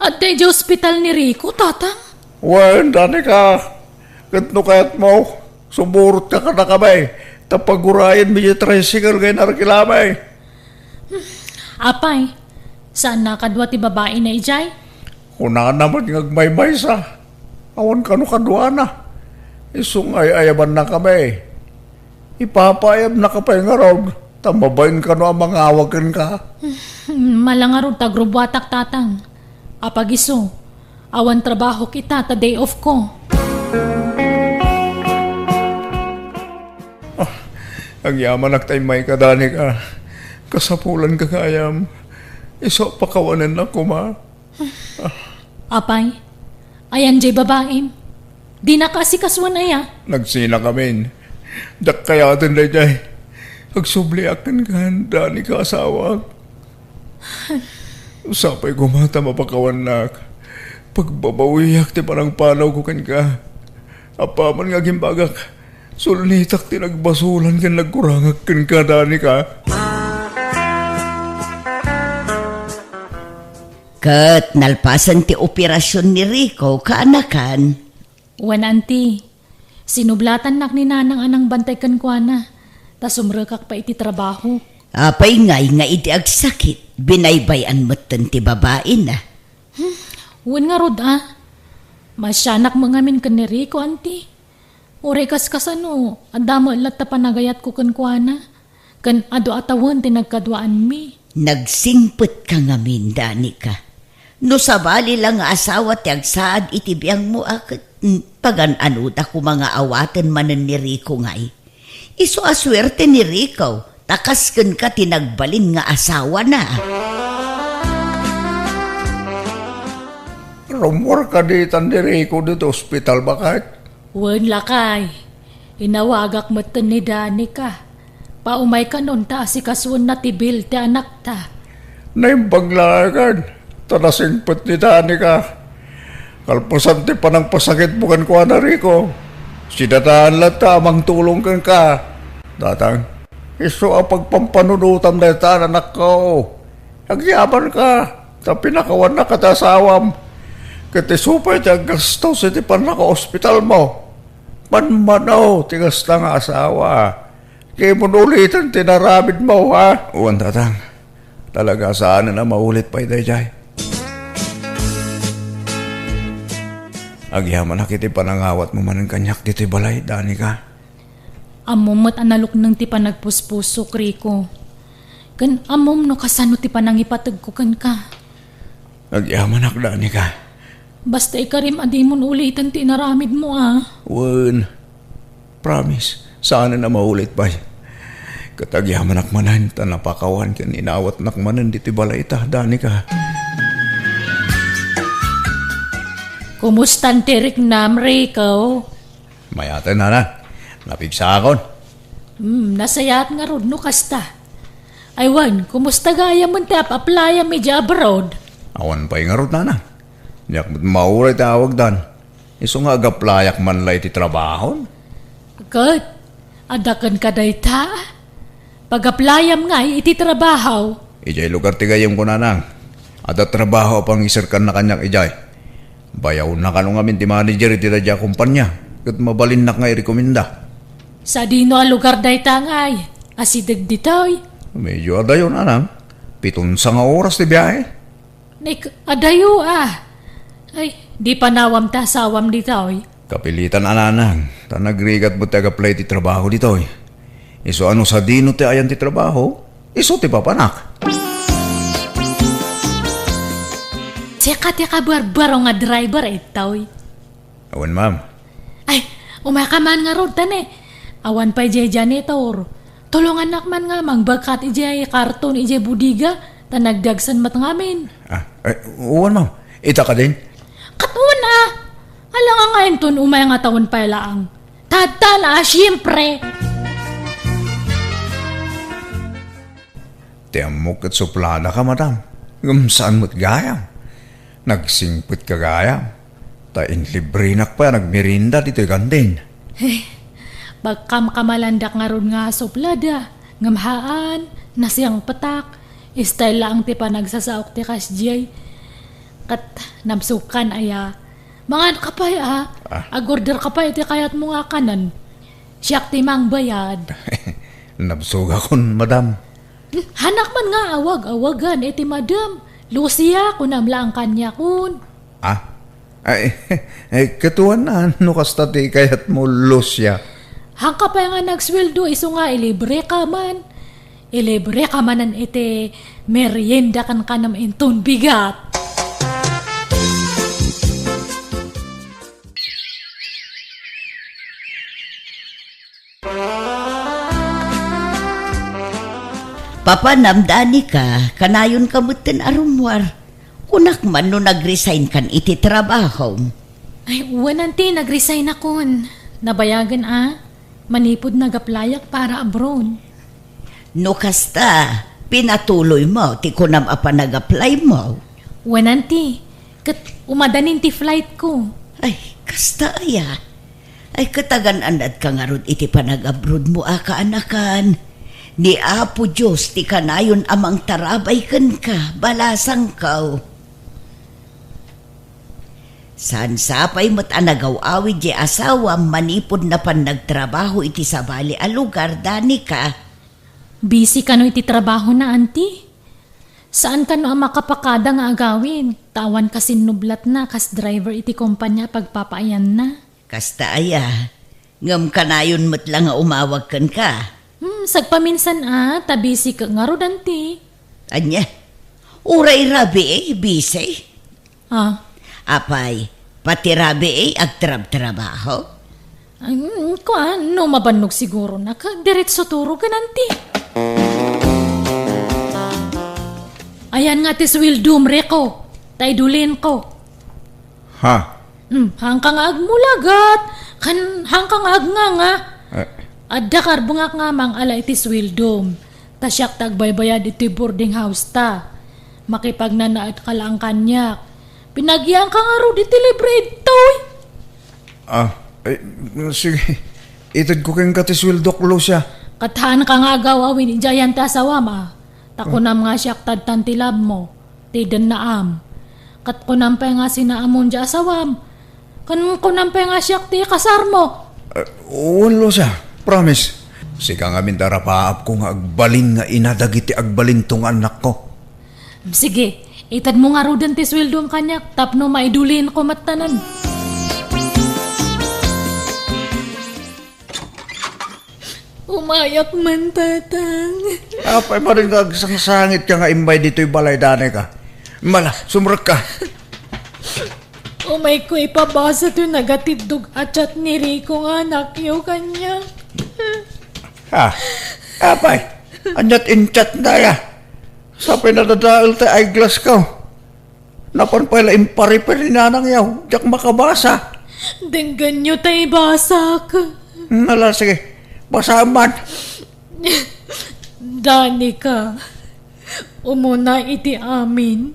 At di hospital ni Rico, tatang? Wen, dani ka. Gantno kayat mo. Sumurot ka na kamay. Tapagurayan mi yung tricycle kayo narkilamay. Apay, saan nakadwa ti babae na ijay? Kuna naman ngagmaymay sa. Awan ka no kadwa na. Isungay ayaban na kami. Ipapayab na kapay nga raw. Tamabayin ka no ang mga awagan ka. Malangarod tagrubwatak tatang. Apagiso, awan trabaho kita ta day off ko. Ang yaman ak may kadani ka. Kasapulan ka kayam. Iso pakawanan na kuma. Apay, ayan jay babae. Di na kasi kaswan aya. Nagsina kami. Dak kaya atin na jay. Agsubli akan ka dani ka asawa. Usapay gumata mapakawan na. Pagbabawiyak ti parang panaw ko kan ka. Apaman nga gimbagak. Sulnitak ti nagbasulan kan nagkurangag kan ka dani ka. Kat nalpasan ti operasyon ni Rico kaanakan. Wan auntie, sinublatan nak ni nanang anang bantay kan kwa na. Ta sumrekak pa iti trabaho. Apay ngay nga iti agsakit. Binaybayan mo't ti babae na. Wan nga rod Masyanak mo ngamin kan ni Rico, auntie. Uray kasano, adamo lat ta panagayat ko kan kwa na. Kan ado atawan ti nagkadwaan mi. Nagsingpet ka ngamin, dani ka. No sabali lang nga asawa ti agsaad iti biyang mo akit. Pagan-anuda ko mga awaten manen ni Rico ngay. Iso aswerte ni Rico. Takasken ka tinagbalin nga asawa na. Rumor ka di tandiri ko dito ospital bakit? Wan lakay. Inawagak matan ni Dani ka. Paumay ka nun ta si kaswan na tibil ti anak ta. Naimbaglagan. Tanasingpot ni Dani ka. Kalpasante pa ng pasakit bukan ko na Rico. Sinadaan lang tamang tulong kan ka. Datang, iso ang pagpampanunutam na ita anak ko. Agyaman ka, ta pinakawan na katasawam. Katisupay ti agastaw sa ti panaka-hospital mo. Manmanaw, tigas na nga asawa. Kaya mo ulitan tinaramid mo, ha? Uwan, Tatang. Talaga saan na maulit pa ito, Jay. Agyaman na kiti panangawat mo man ang kanyak dito'y balay, Dani ka. Amom at analok ng ti panagpuspusok, Rico. Kan amom no kasano ti panangipatag ko kan ka. Agyaman ak, Dani ka. Basta ikarim adi mo ulitan ti naramid mo Wen, promise, sana na maulit pa. Katagyaman akmanan, tanapakawan kan inawat nakmanan dito'y balay ta, Dani ka. Kumustan tirik nam, Rico? Mayatan na. Napigsa akon. Nasayat nga rod no kasta. Aywan, kumusta gaya mo ti ap-applya medya abroad? Awan pa yung arot na. Yak mauray tawag dan. Iso nga agaplayak man lay ti trabahon. Good. Adakan ka dayta. Pag-applyam nga iti trabaho. Ijay lugar ti gayam ko nanang. Ada trabaho pang isirkan na kanyang ijay. Bayaw na kanong amin ti manager iti dadya kumpanya. Kat mabalin na nga i-rekomenda. Sa dino a lugar dayta nga asidag ditoy. Medyo adayo nanang. 7 nga oras ti biyahe. Adayo Ay, di pa nawam ta sawam ditoy. Kapilitan ananang. Ta nagrigat mo ti agaplay ti trabaho ditoy. Iso ano sa dino ti ayan ti trabaho? Iso ti papanak. Teka barbaro nga driver itoy. Awan ma'am. Ay, umakaman nga rod tane. Awan pa ijay janitor. Tulungan nakman nga mangbagkat ijay karton ijay budiga. Tanagdagsan mat ngamin. Uwan ma'am. Ita ka din? Katuan Alang nga ngayon ton umay nga taon pa laang. Tadta siyempre. Tiyamok at suplada ka, madam. Saan mo't gayam? Nagsingpit ka gayam. Ta inlibrinak pa, nagmirinda dito'y gandin. Bagkam kamalandak nga ron nga suplada. Ngamhaan, nasiyang patak. Style lang ti pa nagsasaok ti kasjay. Kat namsukan aya. Mga ano ka pa agorder ka pa iti kayat mo nga kanan. Siyak ti mang bayad. Nabsuga kon, madam. Hanak man nga awagan iti madam. Lucia kunam lang kanya kun. Katuan na, ano kasta ti kayat mo, Lucia? Hangka pa nga nagsweldo, iso nga ilibre ka man. Ilibre ka manan iti merienda kan kanam inton bigat. Papanamdani ka, kanayon kamutin arumwar. Kunak man no nag-resign kan iti trabaho. Ay, uwananti, nag-resign akon. Nabayagan manipod nag-applyak para abroad. No kasta, pinatuloy mo, ti kunam apa nag-apply mo. Uwananti, kat umadanin ti flight ko. Ay, kasta aya. Ay, katagan-anad ka nga ron iti panag-abroad mo kaanakan. Ni Apo Diyos ti kanayon amang tarabay kan ka, balasang kaw. San sapay mo't anagaw-awid di asawa manipod na pan nagtrabaho iti sabali a lugar, Dani ka. Busy ka no iti trabaho na, auntie? Saan ka no ang makapakada nga agawin? Tawan ka sinublat na, kas driver iti kumpanya pagpapaayan na. Kasta aya, ngam kanayon mo't lang nga umawag kan ka. Sagpaminsan tabisi ka nga rodanti. Anya, uray rabi busy. Apay, pati rabi agtrab-trabaho. No mabanog siguro na ka, diretso turo ka nanti. Ayan nga tis wildum reko, taydulin ko. Hangkang agmulagat, hangkang agnganga. Adda karbungak nga mang ala iti swildom. Tasyak tagbaybayad iti boarding house ta. Makipagnanaat ka lang kanyak. Pinagyan ka nga ro di libre ito eh. Ay, sige. Itad ko kang katiswildok lo siya. Kathaan ka nga agawawin ni Jayan ta sawama. Takunam nga siya tadtan tilab mo. Tidan na am. Kat kunam pa nga sinaamon dya asawam. Kan kunam pa nga siya ti kasar mo. Uwan lo siya. Promise. Sika nga mintara paap ko nga agbalin nga inadagiti agbalin tong anak ko. Sige, itad mo nga ro din ti sweldo ang kanyak. Tapno maidulin ko matanan. Umayak man, tatang. Apay mo rin kagsangsangit ka nga imbay dito'y balay dane ka. Mala, sumrak ka. Umay ko ipabasa to nagatidog at chat ni Rico nga anak yo kanya. Ha? Apay, anyat in chat na ya. Sa pinadadaal tayo ay glass ka. Napan pala impariper ni nanang yaw. Diyak makabasa. Denggan nyo tayo basa ka. Mala, sige. Basaman. Danica, umuna iti amin.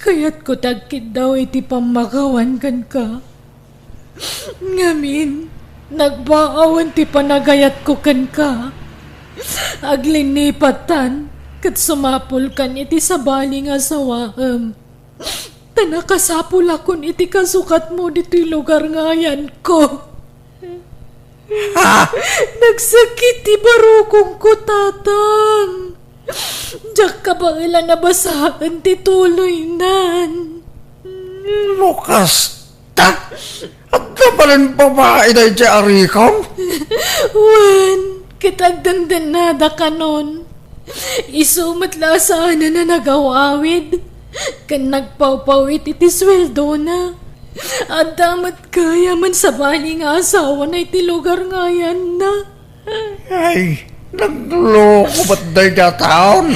Kaya't ko tagkit daw iti pamakawan kan ka. Ngamin, nagbaawan ti panagayat ko kan ka. Aglinipatan, kat sumapul kan iti sabali nga sawaam. Tanakasapul akon iti kasukat mo dito'y lugar nga yan ko. Ha? Nagsakit ti barukong ko, tatang. Diyak ka ba ilan nabasaan ti tuloy nan? Lukas, ta? At nabalan babae na siya arikong? Wan, kitagdandan nada ka nun. Isumat la sana na nagawawid. Kan nagpawpawit iti sweldo na. At damat kaya man sa bali nga asawa na iti lugar nga yan na. Ay, nagloko ba't dahi ka taon?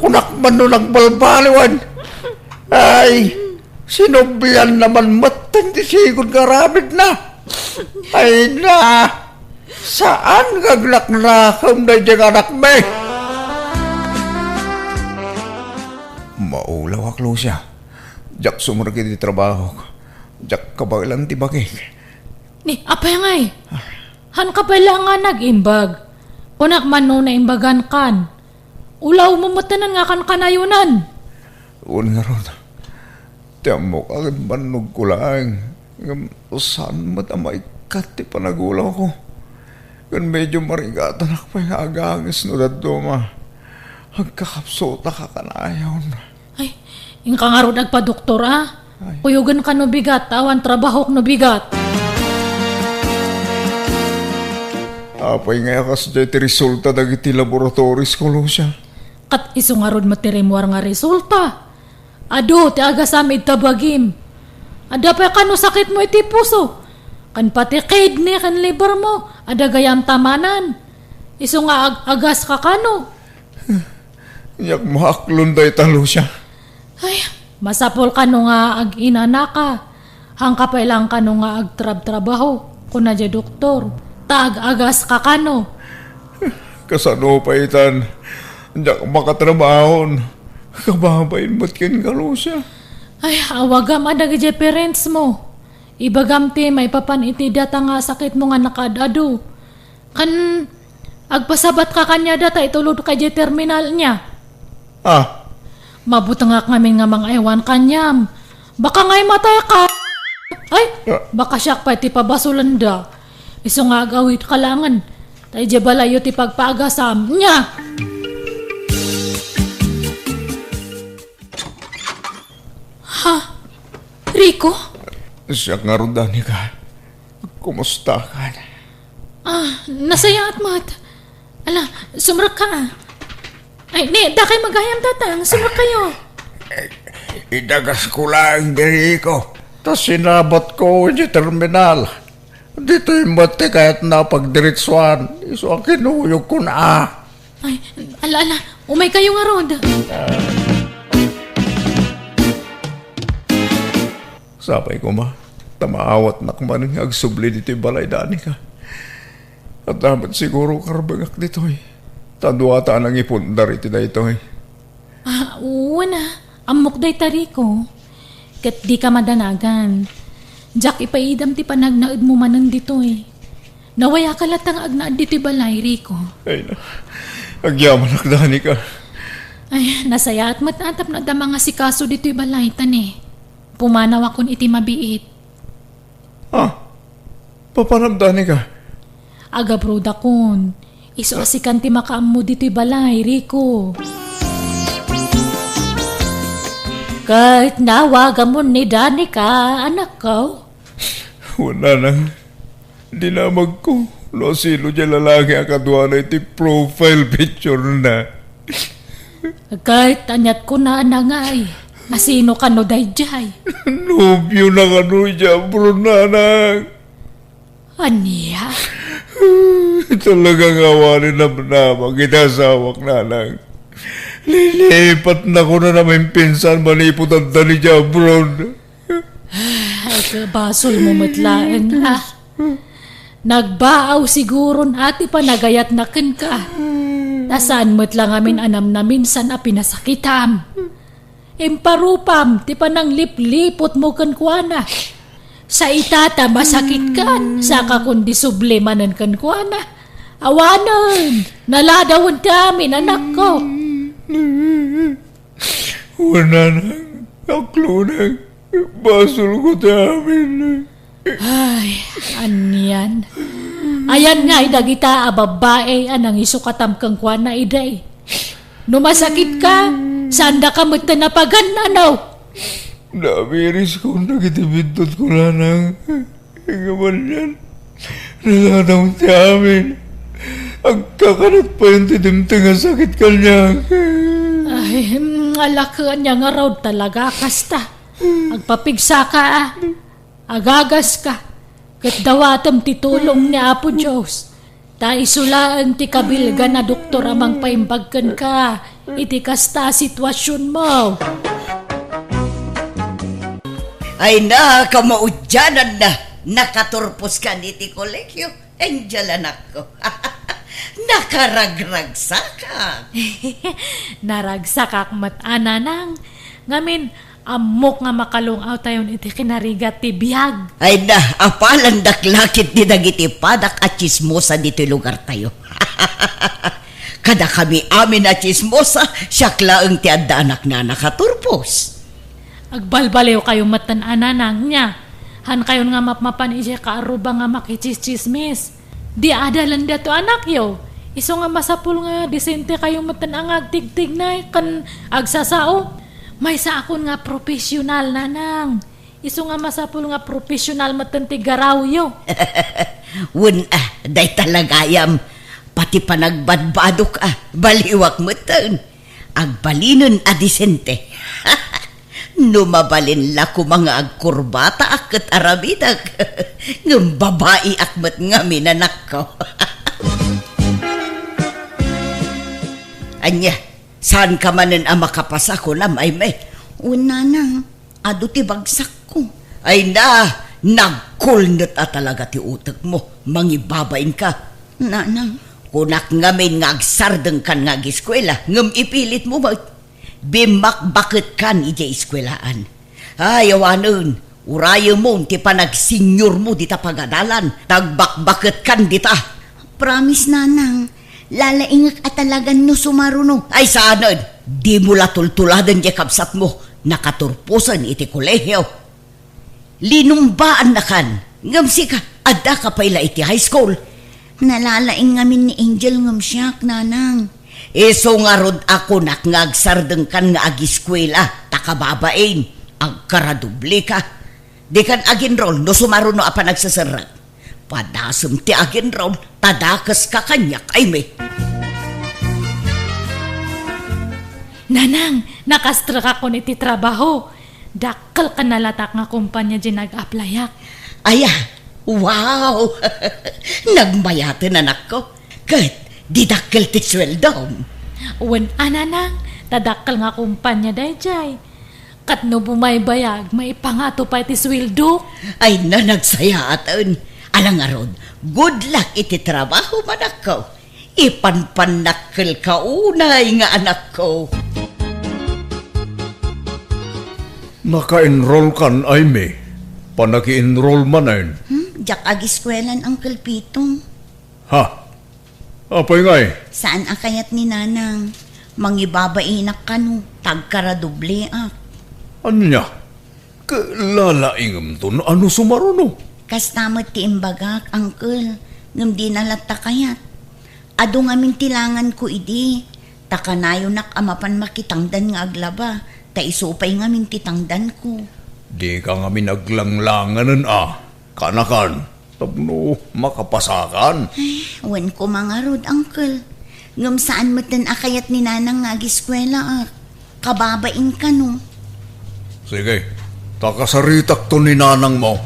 Kunak man no nagbalbaliwan. Ay, sinubiyan naman matang ti sigod karabit na. Ay na, saan gaglak-lakam na diyang anak me? Maulaw aklo siya. Diyak sumunod di trabaho ko. Diyak kabagilan ti bagay. Ni, apay nga eh. Han ka pala nga nag-imbag. Kunak man no na imbagan kan. Ulaw mo matanan nga kan kanayunan. Una nga ron. Tiyamo kagad manog ko lang. Saan matamay kat ti panagulaw ko. Kan medyo marigatan ako pa yung agangis no dadto ma. Hagkakapsota ka kanayaw na. Ay, yung ka nga ro nagpa-doktor ah. Kuyugan ka no bigat, awan trabaho no bigat. Apay nga kas dyan ti resulta dagiti laboratories ko lo siya. Kat iso nga ron matirimuar nga resulta. Ado, ti aga samid tabagim. Ada pa kano sakit mo iti puso. Kan pati kidney kan liver mo. Ada gayam tamanan. Iso nga agas ka kano. Yak mahaklon day talo siya. Ay, masapol ka no nga ag-inana ka. Hangka pa ilang ka no nga ag-trabaho. Kuna dya doktor. Taag-agas ka kano. Kasano pa itan. Diyak makatrabahon. Kababain mo't kin galo siya. Ay, awagam adag dya parents mo. Ibagam ti may papan iti data nga sakit mo nga nakadado. Kan agpasabat ka kanya data itulod ka dya terminal niya. Ah, Mabuti nga kami nga mga ewan kanyam. Baka nga'y matay ka. Ay, baka siyak pa iti pabasulan da. Iso nga agawit kalangan. Tayo di balayo ti pagpaagasam niya. Ha? Rico? siya nga ron Danica. Kumusta ka? Nasaya at mat. Ala, sumrak ka. Ay, da kayo magayam tatang. Sumrak kayo. Idagas ko lang diri ko. Tapos sinabot ko yung terminal. Dito yung mati kahit napagdiritsuan. Iso ang kinuyog ko na. Ay, ala, umay kayo nga ron. Sabay ko ma, tamaawat na kumaning agsubli dito yung balay Danica. At dapat siguro karbagak dito eh. Tadwata nang ipundar iti na ito eh. Una, amok day tariko. Kat di ka madanagan. Jack ipaidam ti panagnaid mo manan dito eh. Nawaya ka latang agnaad dito balay, Rico. Ay na, agyaman akdani ka. Ay, nasaya at matatap na da mga sikaso dito balay tan eh. Pumanaw akon iti mabiit. Paparamdani ka. Aga broda kon. Iso asikan ti makaam mo dito balay, Rico. Kahit nawagan mo ni Danica, anak ko. Wala nang dinamag ko. Lo silo dyan lalaki ang kadwa na iti profile picture na. Kahit anyat ko na anangay. Asino ka no dayjay? Nobyo na ka no dyan, bro nanang. Aniya? Talagang awanin na namang itasawak nanang. Lilipat na ko na namin pinsan malipot ang dali dyan, bro. Ay, kabasol mo matlaan ha. Nagbaaw siguro ati pa nagayat na ken ka. Nasaan mo't lang amin anam na minsan a pinasakitam. Imparupam, ti pa nang liplipot mo ken kuana. Sa itata masakit kan, saka kundi sublimanan ken kuana. Awanan, naladawan tamin anak ko. Wala nang aklo nang basol ko tamin. Ay, anyan. Ayan nga, dagita babae anang isukatam kang kuana iday. Numasakit ka, sanda ka magtanapagan ano? Namiris ko nagitibindot ko lang nang gaman yan. Nalanang si amin. Ang kakanat pa yung tidimting ang sakit kanya. Ay, alakaan niya nga raw talaga kasta. Agpapigsa ka agagas ka. Kat dawatam titulong ni Apo Diyos. Ta isulaan ti kabilga na doktor amang paimbagkan ka. Iti kasta sitwasyon mo. Ay na, kamaudyanan na. Nakaturpos ka ni ti kolekyo. Angel anak ko. Nakaragragsak ka. Naragsak akmat ananang. Ngamin, amok nga makalungaw tayon iti kinarigat ti biyag. Ay na, apalan daklakit ni dagiti padak at chismosa dito lugar tayo. Kada kami amin at chismosa, syaklaang ti adda anak na nakaturpos. Agbalbaliw kayo matan ananang niya. Han kayon nga mapmapan isya kaaruba nga makichismismis. Di adalan dato anak yo. Iso nga masapul nga disente kayo matan ang agtigtig na kan agsasao. May sa akon nga profesional nanang. Iso nga masapul nga profesional matan ti garaw yo. Wun day talagayam. Pati pa nagbadbadok baliwak matan. Agbalinon disente. Numabalin la ko mga agkurbata akat arabidak. Ng babae akmat nga minanak ko. Anya, saan ka manan ang makapasa ko na may may? Una nang, ado ti bagsak ko. Ay na, nagkulnot talaga ti utak mo. Mangibabain ka. Nanang, kunak ngamin nga agsardeng kan nga giskwela. Ngam ipilit mo ba? Bimakbakit kan ija iskwelaan. Ay, awanon, urayo mo, ti panagsinyor mo dita pagadalan. Tagbakbakit kan dita. Promise, nanang, lalaingak at talagan no sumaruno. Ay, saanon, di mo latultuladan di kapsat mo. Nakaturpusan iti kolehyo. Linumbaan na kan. Ngamsi ka, adda ka paila iti high school. Nalalaing ngamin ni Angel ngam siyak, nanang. Iso nga rod ako ngagsardeng kan nga agiskwela, takababain, agkaradubli ka. Di kan aginrol, no sumaruno apa nagsasarat. Padasem ti aginrol, tadakas ka kanyak ay may. Nanang, nakastra ka ko niti trabaho. Dakal ka nalatak nga kumpanya dyan nag-applyak. Aya, wow! Nagmayatan anak ko. Kat, didakkel ti sweldo. Wen ananang, tadakkel nga kumpanya dayjay. Kat no bumaybayag, may pangato pa iti sweldo. Ay na nagsayatan. Alang arod, good luck iti trabaho manak ko. Ipanpanakkel ka unay nga anak ko. Naka-enroll kan, Aimee. Panaki-enroll man ayun. Jak ag-eskwelan, Uncle Pitong. Ha? Apay ngay? Saan akayat ni Nanang? Mangibabainak ka no, tagkaradoble ak. Anya? Kalalaingam to na ano sumaruno? Kastamot ti imbagak, Uncle. Ngam di nalata kayat. Ado ngamin tilangan ko idi. Takanayo nak amapan makitangdan nga aglaba. Ta isupay ngamin titangdan ko. Di ka nga minaglanglanganan Kanakan. Tapno makapasakan. Wan ko mga rod, Uncle. Ngam saan matan akayat ni Nanang nga ag-eskwela ak. Kababain ka no. Sige, takasaritak to ni Nanang mo.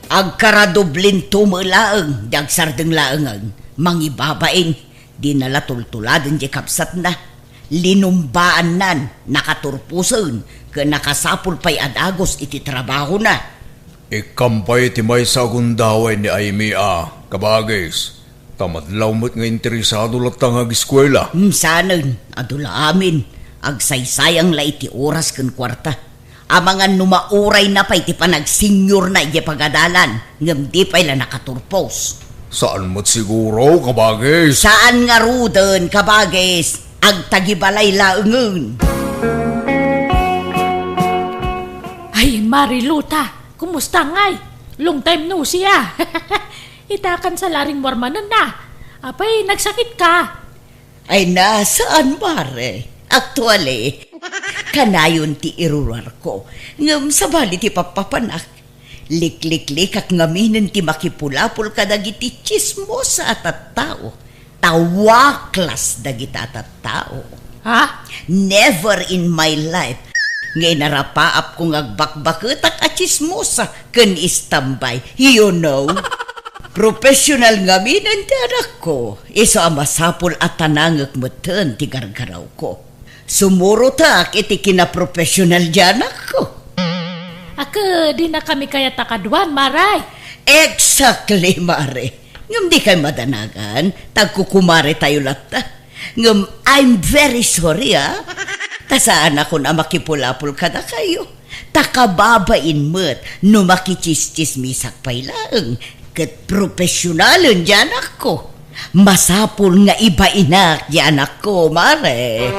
Agkaradoblin tumulaang, dagsardeng laangan, mangibabain, di nalatultuladan di kapsat na, linumbaan nan, nakaturpusan, ka nakasapul pa'y adagos iti trabaho na. Ikampay ti may sagundaway ni Aimee kabagis. Tamadlaw mo't nga interesado latang ag-eskwela. Sanan, adula amin, agsaysayang la iti oras kan kwarta. Amangan numauray na pa'y ti panag-senior na iti pagadalan, ngam di pa'y la nakaturpos. Saan mo't siguro, kabagis? Saan nga ruden, kabagis, agtagibalay laungan. Ay, Mariluta, kumusta ngay? Long time no siya. Itakan sa laring warmanan na. Apay, nagsakit ka. Ay nasaan mare? Actually, kanayon ti irurar ko. Ngam sabali ti papapanak. Lik-lik-lik at ngaminin ti makipulapul kadagiti chismosa at tao. Tawaklas dagiti at tao. Ha? Never in my life. Ngay narapaap kong agbakbaketak at chismosa ken istambay. You know? Professional nga minan ti anak ko. Iso amasapul at tanangak matan ti gargaraw ko. Sumurutak iti kinaprofessional di anak ko. Ako, di na kami kaya takaduan, Maray. Exactly, Mare. Ngam di kayo madanagan, tagkukumare tayo lata. Ngam, I'm very sorry, Tasaan ako na makipulapul ka na kayo. Takababain mo't no makichischismisak pa'y lang. Kat profesyonalan di anak ko. Masapul nga iba inak di anak ko, Mare.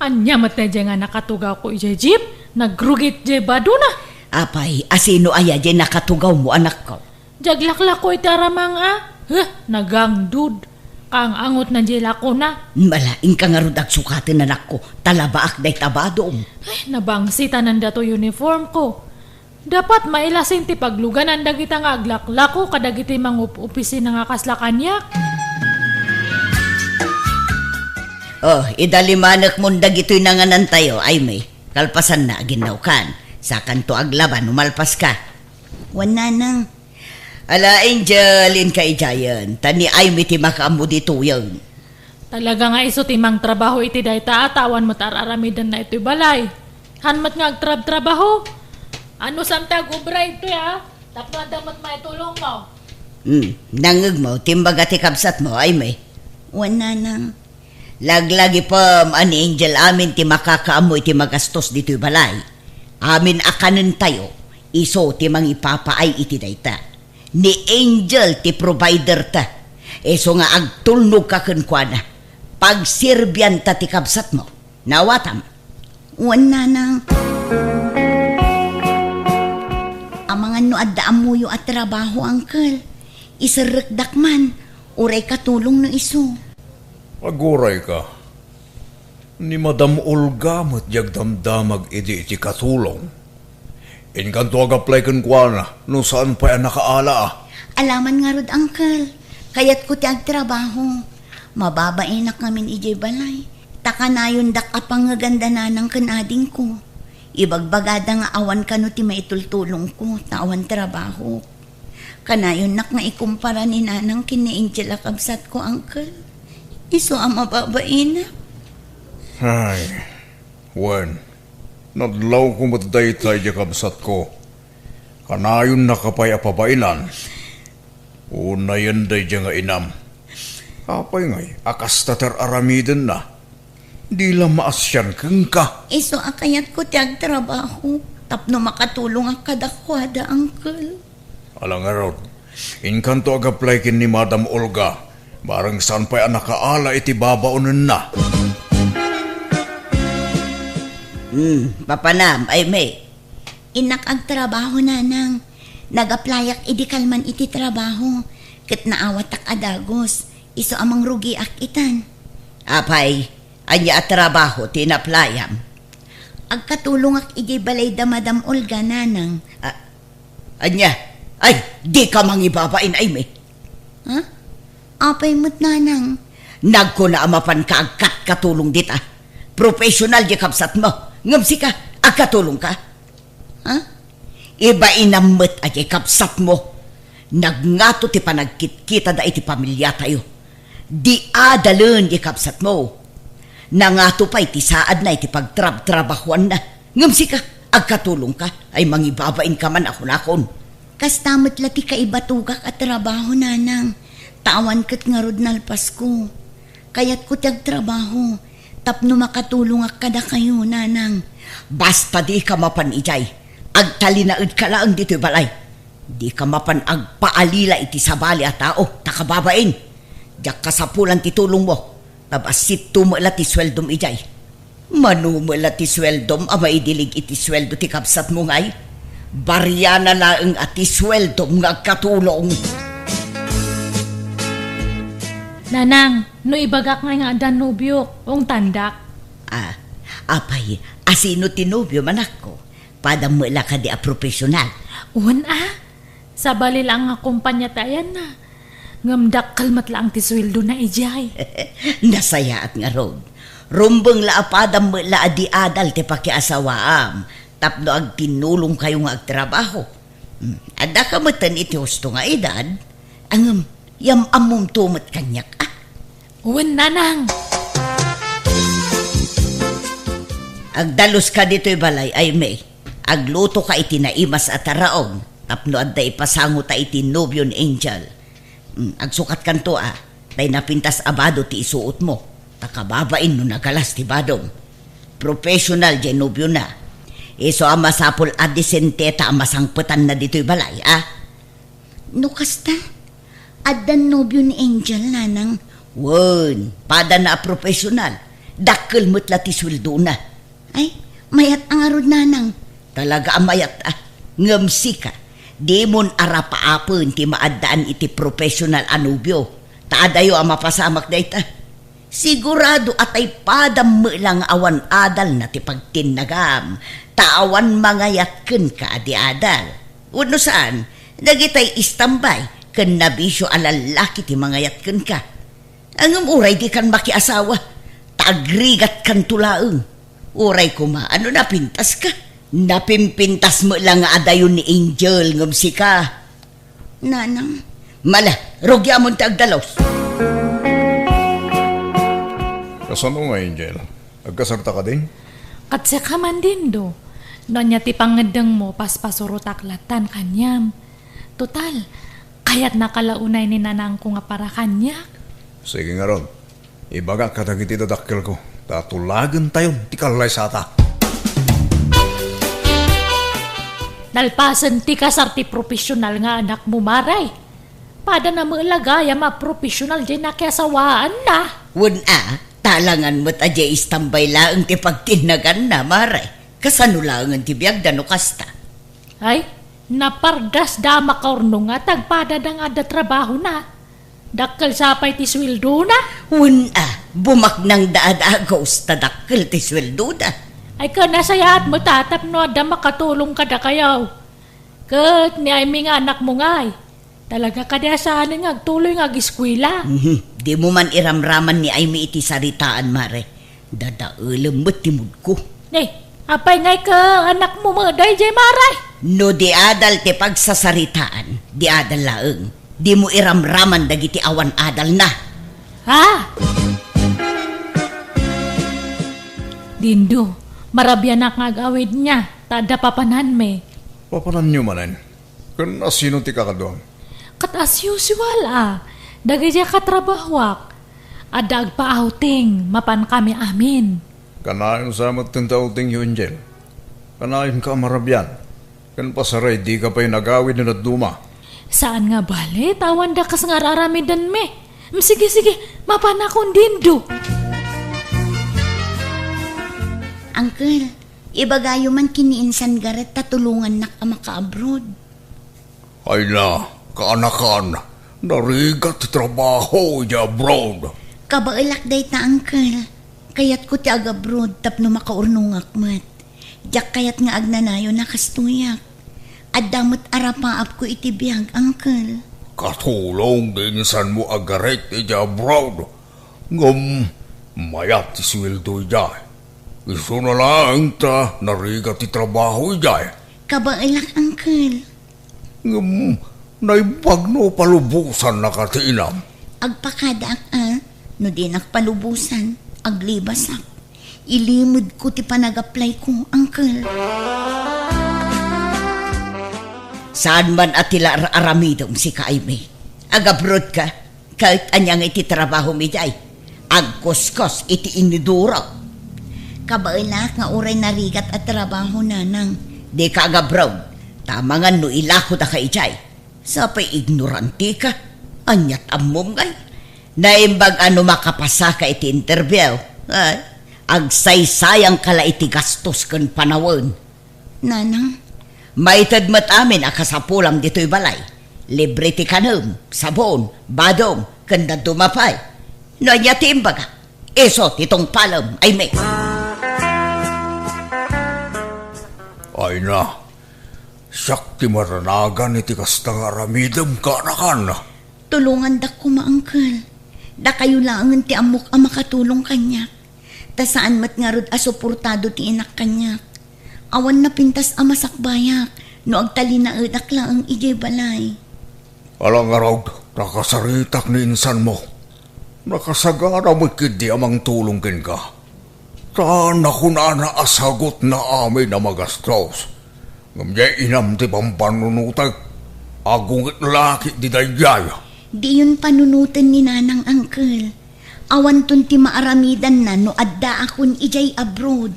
Anya matay nga nakatugaw ko ije jeep, nagrugit je baduna. Apay, asino aya di nakatugaw mo anak ko? Jaglakla ko itaramang nagangdud. Kang angot na jela ko na. Malaing ka nga rudag sukatin anak ko, talabaak day tabadom. Ay, nabangsita nanda to uniform ko. Dapat mailasin ti pagluganan dagita nga aglaklako kadagiti mangup-upisin nga kaslakanyak. Oh, idalimanak mo dagito'y nanganan tayo, Aimee. Kalpasan na, ginaw kan. Sa kanto aglaban, umalpas ka. Wana nang. Ala, Angelin kay Jayan. Tani Aimee ti makaamu dito yan. Talaga nga iso timang trabaho iti day taatawan mo tararamidan na ito'y balay. Hanmat nga agtrab-trabaho. Ano samtag ubra ito Tapno damat maitulong mo. Nangag mo, timbaga ti kabsat mo, Aimee. Wana nang. Laglagi pa ani Angel amin ti makakaamoy ti magastos dito'y balay. Amin akanan tayo, iso ti mangipapaay iti dayta. Ni Angel ti provider ta. Iso nga agtulnog ka kenkwana. Pagsirbyan ta ti kabsat mo. Nawatam. Wana nang. Amangan no addaan mo yung at trabaho, Uncle. Isarrekdak man. Uray katulong no iso. Aguray ka. Ni Madam Olga mo't yagdamdamag iti katulong. Inkanto ag-apply kan kwa na, no saan pa yan nakaala Alaman nga rod, Uncle. Kayat ko ti agtrabaho. Mababainak namin ijay balay. Takanayon dak apang ngaganda na ng kanading ko. Ibagbagada nga awan ka no ti maitultulong ko, tawan trabaho. Kanayon nak nga ikumpara ni Nanang kini Angela kabsat ko, Uncle. Iso ang mababain. Ay, Wen, nadlaw ko matdaytay di kabsat ko. Kanayon nakapay apabainan. Unayan day di nga inam. Apay ngay, akas tatar aramiden na. Di lang maasyan kang ka. Iso akayat ko tiyag trabaho. Tapno makatulong ang kadakwada, Uncle. Alang araw, inkanto ag-apply kin ni Madam Olga. Barang saan pa'y nakaala iti babaunan na. Papanam, ay may. Inak ang trabaho na nang. Nag-applyak idi kalman iti trabaho. Kat naawat ak adagos. Iso amang rugi ak itan. Apay, anya at trabaho tinaplayam. Agkatulong ak idi balay da Madam Olga nanang. Anya, ay, di ka mangibabain ay may. Ha? Apay mo't nanang. Nagkuna amapan ka agkat katulong dita. Professional di kapsat mo. Ngamsi ka, agkatulong ka. Ha? Iba inamot at kapsat mo. Nagngato ti panagkit-kita da iti pamilya tayo. Di adalun di kapsat mo. Nangato pa iti saad na iti pagtrab-trabahuan na. Ngamsi ka, agkatulong ka, ay mangibabain ka man akon-akon. Kastamot lati ka ibatugak at trabaho nanang. Tawan kat nga rod nalpas ko. Kaya't ko tiyag trabaho. Tapno makatulong ak kada kayo nanang. Basta di ka mapan ijay. Agtalinaid ka lang dito'y balay. Di ka mapan agpaalila iti sabali at tao. Takababain. Diyak kasapulan ti tulong mo. Tabasit tumala ti sweldom ijay. Manumala ti sweldom amay dilig iti sweldo ti kapsat mo ngay. Barya na laeng at ti sweldom nga katulong. Nanang, no ibagak nga Danubyo, ong tandak. Apay, asino tinubyo manak ko. Padamula ka di a profesional. Sa bali lang nga kumpanya tayan na. Ngamdak kalmat lang ti sweldo na ijay. Nasaya at nga rod. Rumbeng laapadam mula adi adal ti pakiasawaam. Tapno ag tinulong kayo nga agtrabaho. Ada ka matan iti husto nga edad. Ang yam amom tumat kanyak Nanang. Agdalos ka dito'y balay ay may. Agluto ka iti naimas at taraon. Tapno adda ipasango ta iti nobyo ni Angel. Agsukat kanto tay napintas abado ti isuot mo. Takababain no nagalas ti badong. Professional dyan nobyo na. Iso masapol adisenteta masangputan na dito'y balay No kasta? Addan nobyo ni Angel nanang. Pada na professional. Dakkel mo't lati sweldo na. Ay, mayat ang arod nanang. Talaga ang mayat Ngamsi ka. Di mon arapaapon ti maadaan iti professional anubyo. Taadayo ang mapasamak na ita. Sigurado atay padam mo lang awan adal na ti pagtinagam. Taawan mangayatken ka di adal. Uno saan? Nagitay istambay. Kan nabisyo alalaki ti mangayatken ka. Ang uray di kan makiasawa. Taagrigat kan tulaeng. Uray ko ano napintas ka? Napimpintas mo lang adayon ni Angel ngamsi ka. Nanang, mala, rogya mo ti agdalos. Kasano nga, Angel? Agkasarta ka din? Katsa ka man din do. Nonya ti pangadang mo paspasorotaklatan kanyam. Total, kaya't nakalaunay ni nanang ko nga para kanya. Sige nga ron. Ibaga kadagiti dadakkel ko. Tatulagan tayon, ti kalay sata. Nalpasan ti kasar ti profesional nga anak mo maray. Pada na mailagaya ma-profesional dyan na kiasawaan na. Talangan mo't adya istambay laang ti pagtinagan na maray. Kasano laangan ti biyagda no kasta. Ay, napardas da makaurno nga tagpada da nga da trabaho na. Dakkel sapay ti sweldo na. Bumaknang daadagos ta dakkel ti sweldo na. Ay ka nasayaat mo tatap no da makatulong ka da kayaw. Kat ni ay mga anak mo ngay. Talaga ka da saan nga agtuloy nga giskwila. Di mo man iramraman ni Aimee iti saritaan mare. Dadaulam mo't timud ko. Apay ngay ka anak mo mga day maray. No di adal ti pagsasaritaan. Di adal laeng. Di mo iramraman dagiti awan adal na. Dindo, marabyan na ngagawid niya. Tada papanan me. Papanan nyo manan. Kan asino ti kakadwang? Kat as usual Dagay katrabahwak. Adag pa outing, mapan kami amin. Kanayon sa magtintao ting Angel. Kanayon ka marabyan. Kan pasaray di ka pa'y nagawid na duma. Saan nga bale? Tawan da kas nga raramidan me. Sige, mapan akong dindo. Uncle, ibagayo man kiniinsan garet tatulungan na ka maka-abroad. Ay na, kaanakan, narigat ti trabaho ya abroad. Kabailak day ta, Uncle. Kayat ko ti ag-abroad tapno makaurnungak mat. Diyak kayat nga agnanayo na kastuyak. At damot arapaap ko itibiyag, Uncle. Katulong dinsan mo agaret ti abroad. Ngam, mayat ti sweldo ya. Iso na lang ta, narigat ti trabaho ya. Kabailak, Uncle. Ngam, naibag no palubusan na katinam. Agpakadaak no di nakpalubusan, aglibasak. Ilimod ko ti panag-apply ko, Uncle. Saan man atila aramidong si Kaime? Ag-abroad ka, kahit anyang iti trabaho mi day. Agkuskos iti iniduraw. Kabailak nga uray narigat at trabaho nanang. Di ka ag-abroad, tamangan no ilako da ka ijay. Sapay ignoranti ka, anyat amom ngay. Naimbag ano makapasa ka iti interview. Agsaysayang kala iti gastos kan panawon. Nanang, maitad mat amin akasapulam dito'y balay. Libre ti kanam, sabon, badong, kanda dumapay. No niya timbaga, iso titong palam ay may. Ay na, sakti maranagan iti kastang aramidam kaanakan. Tulungan da ko maangkal. Da kayo lang ti amok ang makatulong kanya. Ta saan mat nga rod asuportado ti inak kanya. Awan na pintas ang masakbayak. No agtali na edak lang ang ijay balay. Alang araw, nakasaritak ni insan mo. Nakasagara mo kidi amang tulong kin ka. Saan ako na naasagot na amin na magastos. Ngamya inam ti pampanunutag. Agungit laki di dayay. Di yun panunutan ni nanang Uncle. Awan tun ti maaramidan na no adda akon ijay abroad.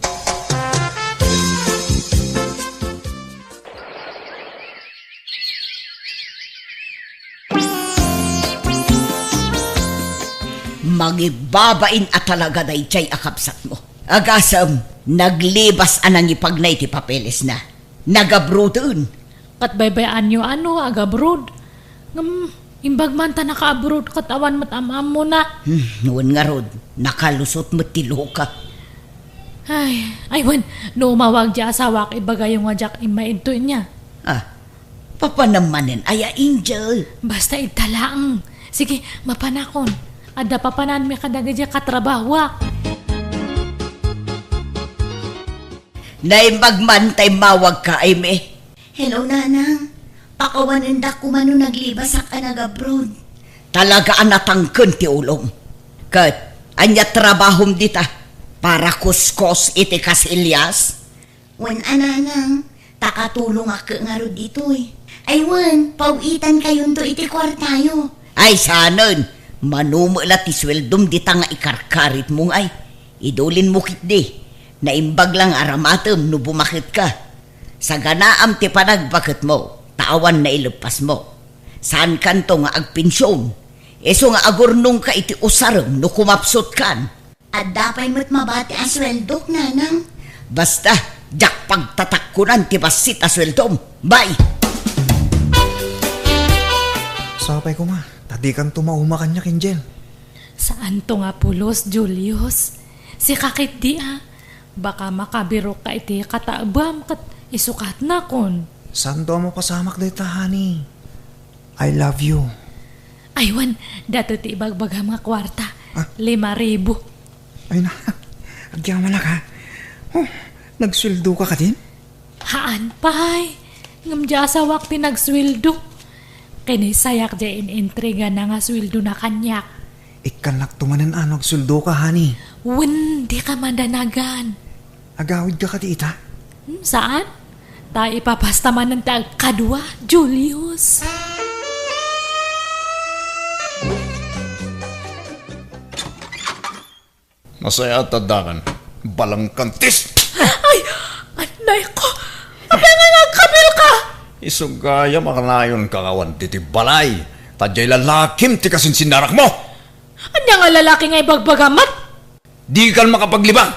Magibabain at talaga na ijay akapsat mo. Agasam, naglibas anang ipagnay ti papeles na. Nagabroodun. Katbaybayaan nyo agabroad. Imbag man ta naka-abroad katawan matamam mo na. Noon nga rod, nakalusot mo tilo ka. Aywan, no umawag di asawa kay bagay yung wajak imainto niya. Papanamanin ay Angel. Basta italaang. Sige, mapanakon. Ada papanan may kadagadya katrabawa. Naimbag man tay mawag ka ay me. Hello, nanang. Pakawanin da ko man naglibas ka nag-abroad. Talaga anatangken ti ulong. Kat, anya trabahom dita para kuskos iti kasilyas. Wen ananang, takatulong ako nga ro dito eh. Ay wen, pawitan kayon to iti kwartayo. Ay sanon, manumula ti sweldom dita nga ikarkarit mong ay. Idulin mo kit di, naimbag lang aramatem no bumakit ka. Sa ganaam ti panagbakit mo, tawan na ilupas mo. Saan kanto nga agpinsyon? Eso nga agurnong ka iti usarem no kumapsot kan. At dapay mo't mabati ang sweldok, nanang. Basta, jak pagtatakkunan ti basit a sweldom. Bye! Sapay ko ma, tadi kan tumauma kanya Angel. Saan to nga pulos, Julius? Si kakit di baka makabiro ka iti kataabam kat isukat na kon. Saan to mo pasamak dito, honey? I love you. Aywan, dato ti ibagbagam nga kwarta. 5,000. Ay na, agyaman na ka. Oh, nagsweldo ka din? Haan pay, ngamdya sa wakti nagsweldo. Kinisayak dyan intriga na nga sweldo na kanyak. Ikanak tumanan nagsweldo ka, honey. Di ka mandanagan. Agawid ka ita? Saan? Ta ipapastaman ng kadwa, Julius. Masaya at tadakan. Balang kantis. Ay, anay ko. Abay nga nagkabil ka. Isugaya makanayon kakawan ti balay. Tadyay lalakim ti kasin sinarak mo. Anya nga lalaki nga ibagbagamat. Di kan makapaglibang.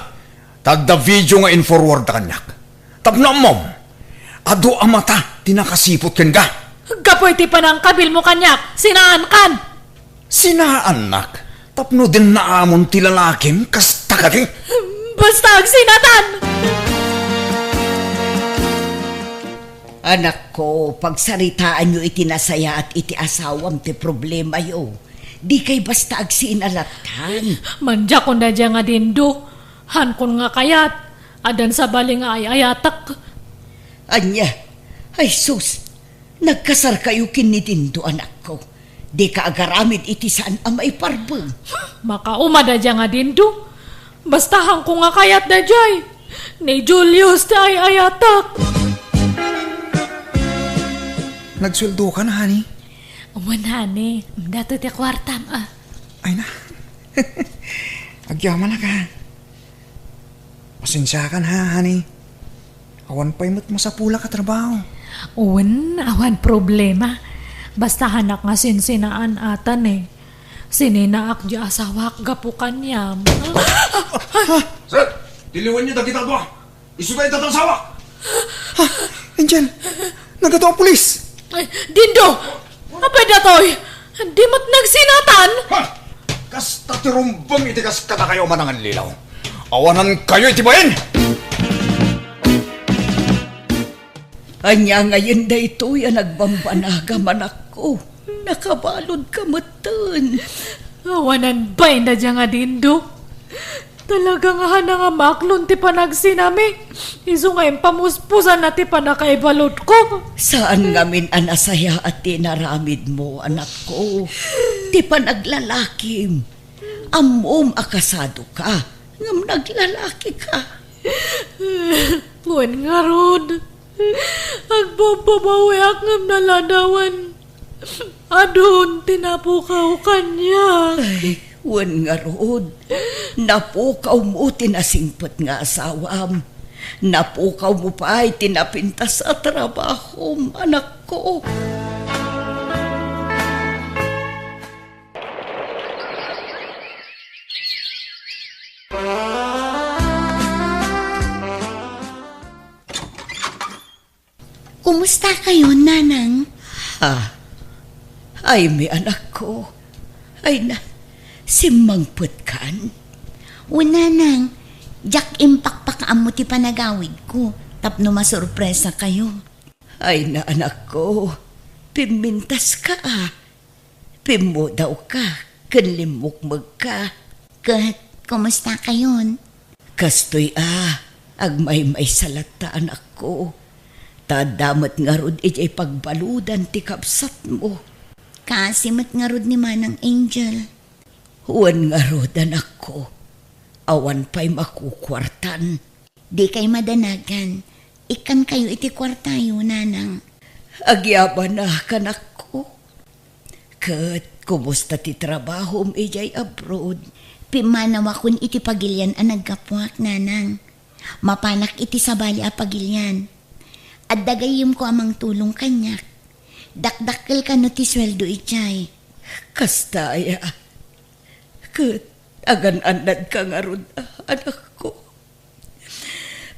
Tadda video nga in-forward ta kanyak. Tapno mom. Ado ang mata, tinakasipot ken ka. Gapoy ti pa ng kabil mo kanyak. Sinaan kan. Sinaanak. Tapno din naamon ti lalakim, kasta ka di. Basta ang sinatan. Anak ko, pagsaritaan nyo iti nasaya at iti asawam ti problema yo. Di kay basta agsinalatan. Manja ko na dyan nga dindo. Han kon nga kayat. Adan sa baling ay ayatak. Anya, ay sus, nagkasar kayo kinitindo anak ko. Di ka agaramid iti saan ang maiparbang. Makauma na dyan nga dindo. Basta han ko nga kayat na dyan. Ni Julius na ay ayatak. Nagsweldo ka na, honey? Umanani, dato ti kwartam Ay na. Agyaman na ka. Pasensya ka na, honey. Awan pa'y mo sa pula ka trabaho. Uwan, awan problema. Basta hanak nga sinsinaan atan eh. Sininaak di asawak gapukan yam. Sir, diliwan niyo kita doa. Isubay tatang sawa. Angel, nagato ang pulis. Ay, Dindo! Apay datoy! Di mo't nagsinatan! Ha! Kasta tirumbang iti kas kata kayo manangan lilaw. Awanan kayo iti bayan! Anya ngayon da ito yan nagbambanaga manak ko. Nakabalod ka matan. Awanan ba na dyan nga Dindo? Talagang hana nga maklon ti panagsinami. Iso nga pamuspusan na ti panakaibalot ko. Saan ngamin anasaya at tinaramid mo, anak ko? Ti panaglalakim. Amom akasado ka. Ngam naglalaki ka. Buwan nga rod. Agbababawi ak ngam naladawan. Adun, tinapukaw kanya. Ay, wan nga rod. Napukaw mo tinasingpot nga asawam. Napukaw mo pa ay tinapintas sa trabaho, anak ko. Kumusta kayo, Nanang? Ay, may anak ko. Ay na, simangpot kan. O, Nanang, Jack impakpakaam mo ti panagawid ko. Tapno masurpresa kayo. Ay na, anak ko. Pimintas ka Pimo daw ka. Kanlimukmag ka. Kat, kumusta kayon? Kastoy agmay-may salata, anak ko. Tadamat nga rod ijay pagbaludan ti kapsat mo. Kasimat nga rod ni Manang Angel. Huwan nga rod, anak ko. Awan pa'y makukwartan. Di kay madanagan. Ikan kayo iti kwartayo, Nanang. Agyaban na, kanak ko. Kat, kumusta ti trabaho ijay abroad? Pimanawa kun iti pagilyan ang nagkapwak, Nanang. Mapanak iti sabali a pagilyan. At dagayim ko amang tulong kanyak. Dakdakkel ka no ti sweldo ichay. Kastaya. Kat, agan-anad ka nga rod, anak ko.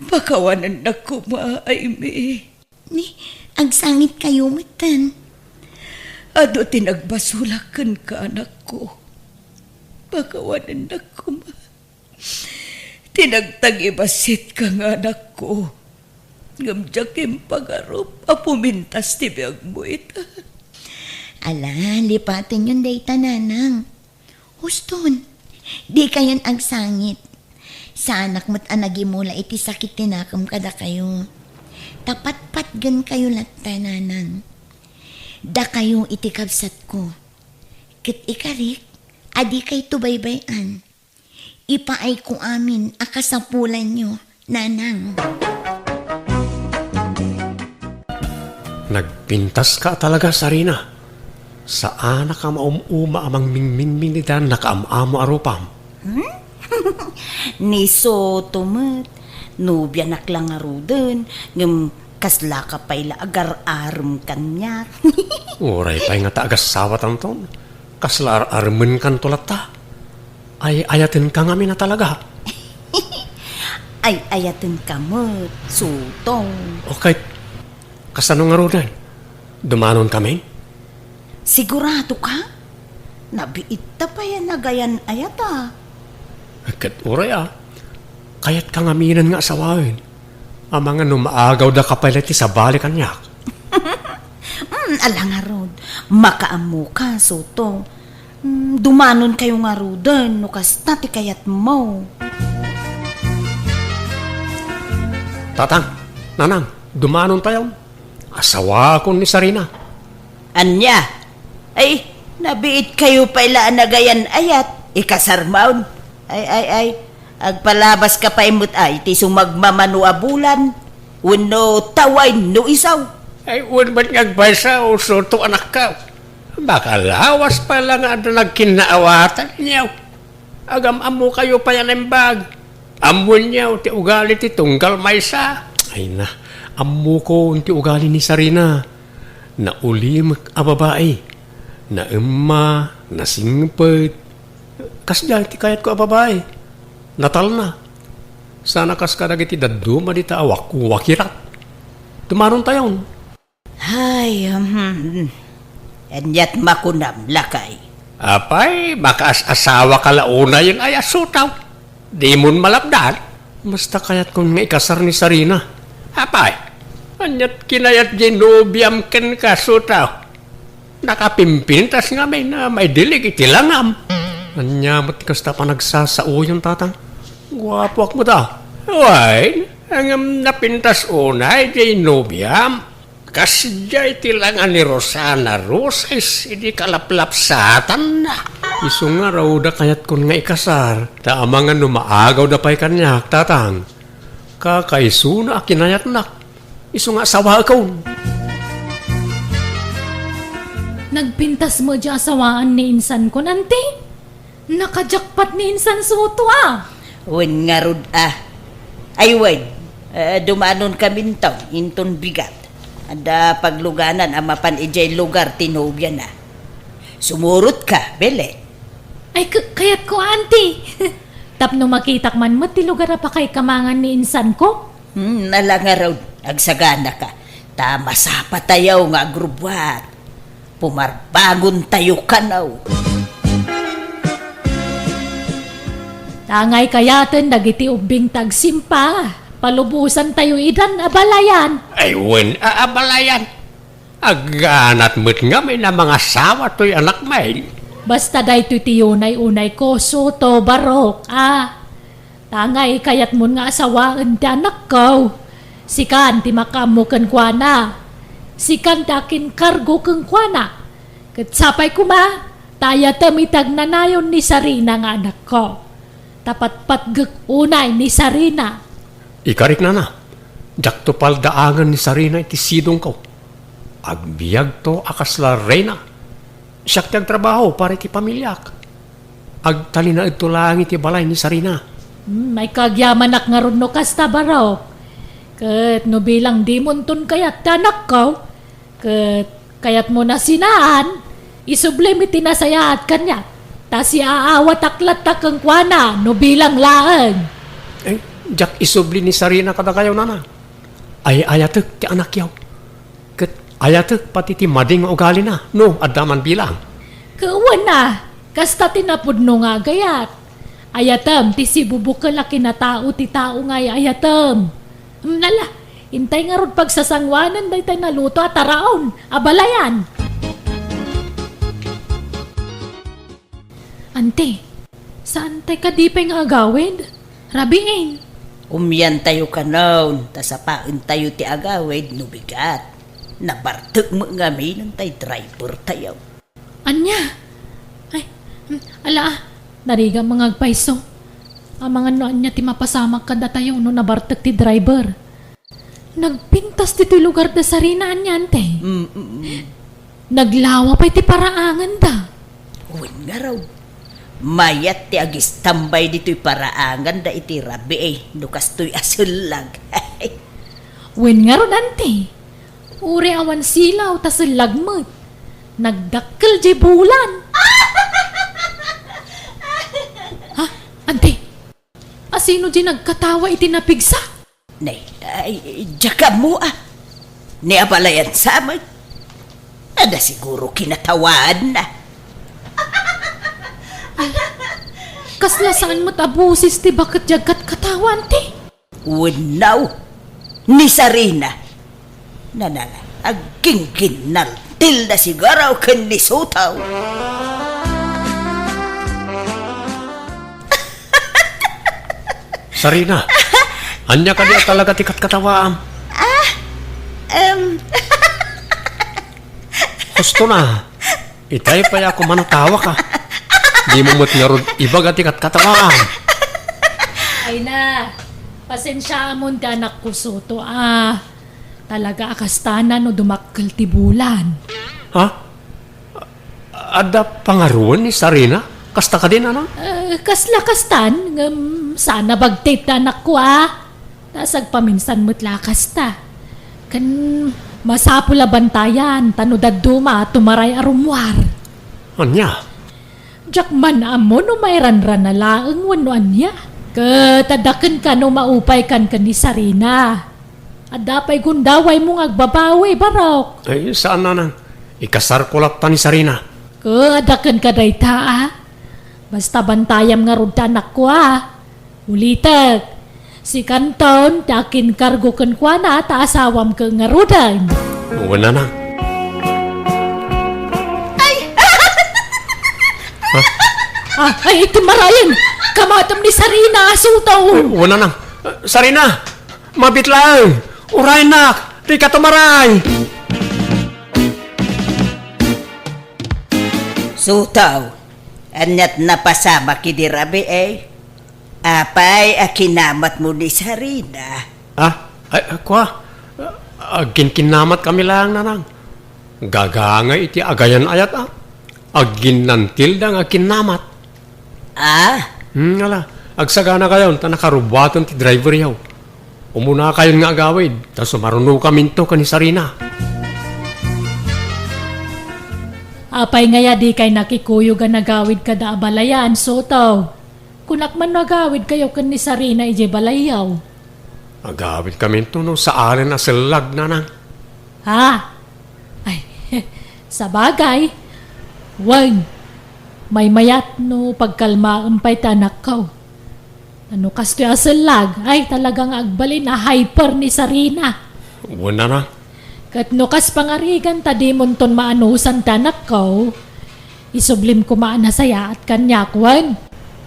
Pakawanan na ko maaimi. Ni, agsangit kayo matan. Ado tinagbasulakan ka, anak ko. Pakawanan na ko Tinagtagibasit ka nga, anak ko. Ngamjakim pagarup, apumintas ti biyag mo ita. Ala, lipatin yun dayta, Nanang. Huston, di kayon agsangit. Sa anak mo't anagimula iti sakit tinakam kada kayo. Tapat-pat gan kayo latta, Nanang. Da kayo iti kabsat ko. Kit ikarik, adi kay tubaybayan. Ipaay ko amin akasapulan nyo, Nanang. Nagpintas ka talaga, Sarina. Saan ka maumuma amang mingming ni Dan nakaamamo arupam? Ni Soto met, nubya naklang nga ruden, ngem kasla ka pa'y agar-arum kanya. Uray pa'y nga taagas sawat ang ton. Kaslar armen kan tulat ta. Ay ayatin ka nga na talaga. Ay ayatin ka met, Sutong. Okay, kasano nga rudan? Dumanon kami? Sigurado ka? Nabiit ta pa yan nagayan ayata. Kat uray kayat ka nga minan nga asawawin. Ang mga numaagaw da kapaliti sa balikan niya. Ala nga rod, makaamu ka, Sutong. Dumanon kayo nga rodan, nukas tati kayat mo. Tatang, nanang, dumanon tayo. Asawa ko ni Sarina. Anya? Ay, nabiit kayo pala nagayan ayat, ikasarmaon. Ay, agpalabas ka pa imut ay, ti sumagmamanu abulan, uno taway no isaw. Ay, ba't ngagbasa o Soto anak ka? Baka lawas pa lang nga nagkinaawatan niyaw. Agam amo kayo pa yan ang bag. Amon niyaw, ti ugali ti tunggal maysa. Ay na, amu ko unti ugali ni Sarina. Na ulim a babae. Na emma, na singpet. Kasya ti kayat ko a babae. Natal na. Sana kas kadag iti daduma di taawak wakirat. Tumaron tayon. Ay, anyat makunam lakay. Apay, baka asawa ka launa yung ay asutaw. Di mon malapdan. Basta kayat kong nga ikasar ni Sarina. Apay, anyat kinayat ginubiam ken kasutaw. Nakapimpintas nga may dilig itilangam. Anyamot kasta pa nagsasao yung tatang. Guwapo ak mo ta. Why, ang napintas unay ginubiam. Kasya itilangan ni Rosana Roses, hindi kalaplapsatan na. Iso nga raw da kayat kon nga ikasar. Taamangan numaagaw da pa'y kanyak, tatang. Kakaiso na akinayat nak. Iso nga sawa akon. Nagpintas mo di asawaan ni insan ko, nanti. Nakajakpat ni insan Soto Wen nga rod Ay wen, dumanon kami nito, inton bigat. Ada pagluganan amapan ijay lugar tinubya na. Sumurot ka, bele. Ay, kayat ko, auntie. Tapno makitak man mo, ti lugar pa kay kamangan ni insan ko? Nalanga raw, agsagana ka. Masapa tayaw nga agrubwat. Pumarbagon tayo kanaw. Tangay kayaten, dagiti ubing tagsimpa. Palubusan tayo idan, abalayan. Ay, abalayan. Aganat mo't nga may na mga sawa to'y anak may. Basta day to'y tiyunay-unay ko, Soto, barok, Tangay kayat mo nga asawaan ti anak ko. Sikan ti makamu ken kuana. Sikan dakin kargo ken kuana. Ket sapay kuma, taya tamitag nanayon ni Sarina nga anak ko. Tapat patgek unay ni Sarina. Ikarik na. Jak to paldaangan ni Sarina iti sidong ko. Agbiag to akasla reyna. Siyak ti agtrabaho para iti pamilyak. Agtalina ito lang iti balay ni Sarina. May kagyaman ak nga ron no kasta baraw. Ket no bilang di munton kayat tanak ko. Ket kayat mo na sinaan. Isublim iti nasayaat kanya. Ta si aawat aklat takang kuana no bilang laan. Jak isubli ni Sarina kada kayaw nana. Ay ayatek ti anak yaw. Ket ayatek pati ti mading ugali na. No, adaman bilang. Kawan na. Kasta tinapudno nga gayat. Ayatem, ti si bubukal na kinatao ti tao nga ayatem. Nala, intay nga ron pagsasangwanan day tayo naluto at taraon. Abalayan. Ante, saan tayo kadipay nga agawid? Rabiin. Umyan tayo kanaon, tasapaan tayo ti agawid, nubigat. Nabartag mo nga may ng tay driver tayo. Anya? Ay, ala, nariga mga agpaiso. Ang mga noan niya ti mapasamak kada tayo no nabartag ti driver. Nagpintas ti lugar da Sarina anya, ante. Naglawa pa ti paraangan da. Uwan nga raw. Mayat ti agis tambay dito'y paraangan da iti rabi lukas to'y asulag. Wen nga ron, ante. Uri awan silaw, tas lagmot. Nagdakkel di bulan. Ha? Ante? Asino di nagkatawa iti napigsa? Nay, ay, jaka mo Ni abalayan sa amin. Ada siguro kinatawaan na. Kasla saan mo't abusis ti bakit jagat katawa, ante? Unaw, ni Sarina. Nanala, aging ginaltil na sigaraw kan ni Sutaw. Sarina, anya ka di talaga tikat katawaam. Gusto na. Itay pa ako manatawa ka. Di mo mo't nga ron ibaga tikat katawaam. Ay na, pasensya mo ti anak ko, Soto. Talaga akastanan no dumakkel ti bulan. Ha? Ada pangaruan ni Sarina? Kasta ka din, ano? Kasla kastan, sana bagtit na anak ko, Nasag paminsan mo't lakas ta. Kan masapula bantayan, tanudad duma, tumaray arumwar. Anya? Jakman amo no mayranran na laeng wano anya. Katadakan ka no maupay kan ni Sarina. Adapay gundaway mong agbabawi, barok. Ay, saan na nang? Ikasar ko lang ni Sarina. Kadakan ka dayta, Basta bantayam nga rod anak ko, Ulitak, si Kanton, takin kargo kan kwa na, taasawam ka nga rodan. Wala na. Ay, tumarayan! Kamatam ni Sarina, asutaw! Wala na. Sarina, mabit lang. Uray nak, di ka tumaray. Sutaw, anyat napasama kidi rabi Apay, akinamat mo ni Sarina. Ay, kwa. Agin kinamat kami lang nanang. Gagangay iti agayan ayat Agin nantil da nga kinamat. Ala. Agsagana kayo, ta nakarubatan ti driver yaw. Umuna kayo nga agawid, ta sumaruno kami to kani Sarina. Apay ngaya di kay nakikuyo ga nagawid kada abalayan, Sotaw. Kunak man nagawid kayo kan ni Sarina ije balayaw. Agawid kami to no sa aren na silag nanang. Ay, sa bagay. Wag, may mayat no pagkalmaan pa'y tanak ko. Ano kasto asalag, ay talagang agbalin na hyper ni Sarina. Wala na. Kat no kas pangarigan tadimon ton maanusan tanak ko, isublim ko maana saya at kanyak, wan.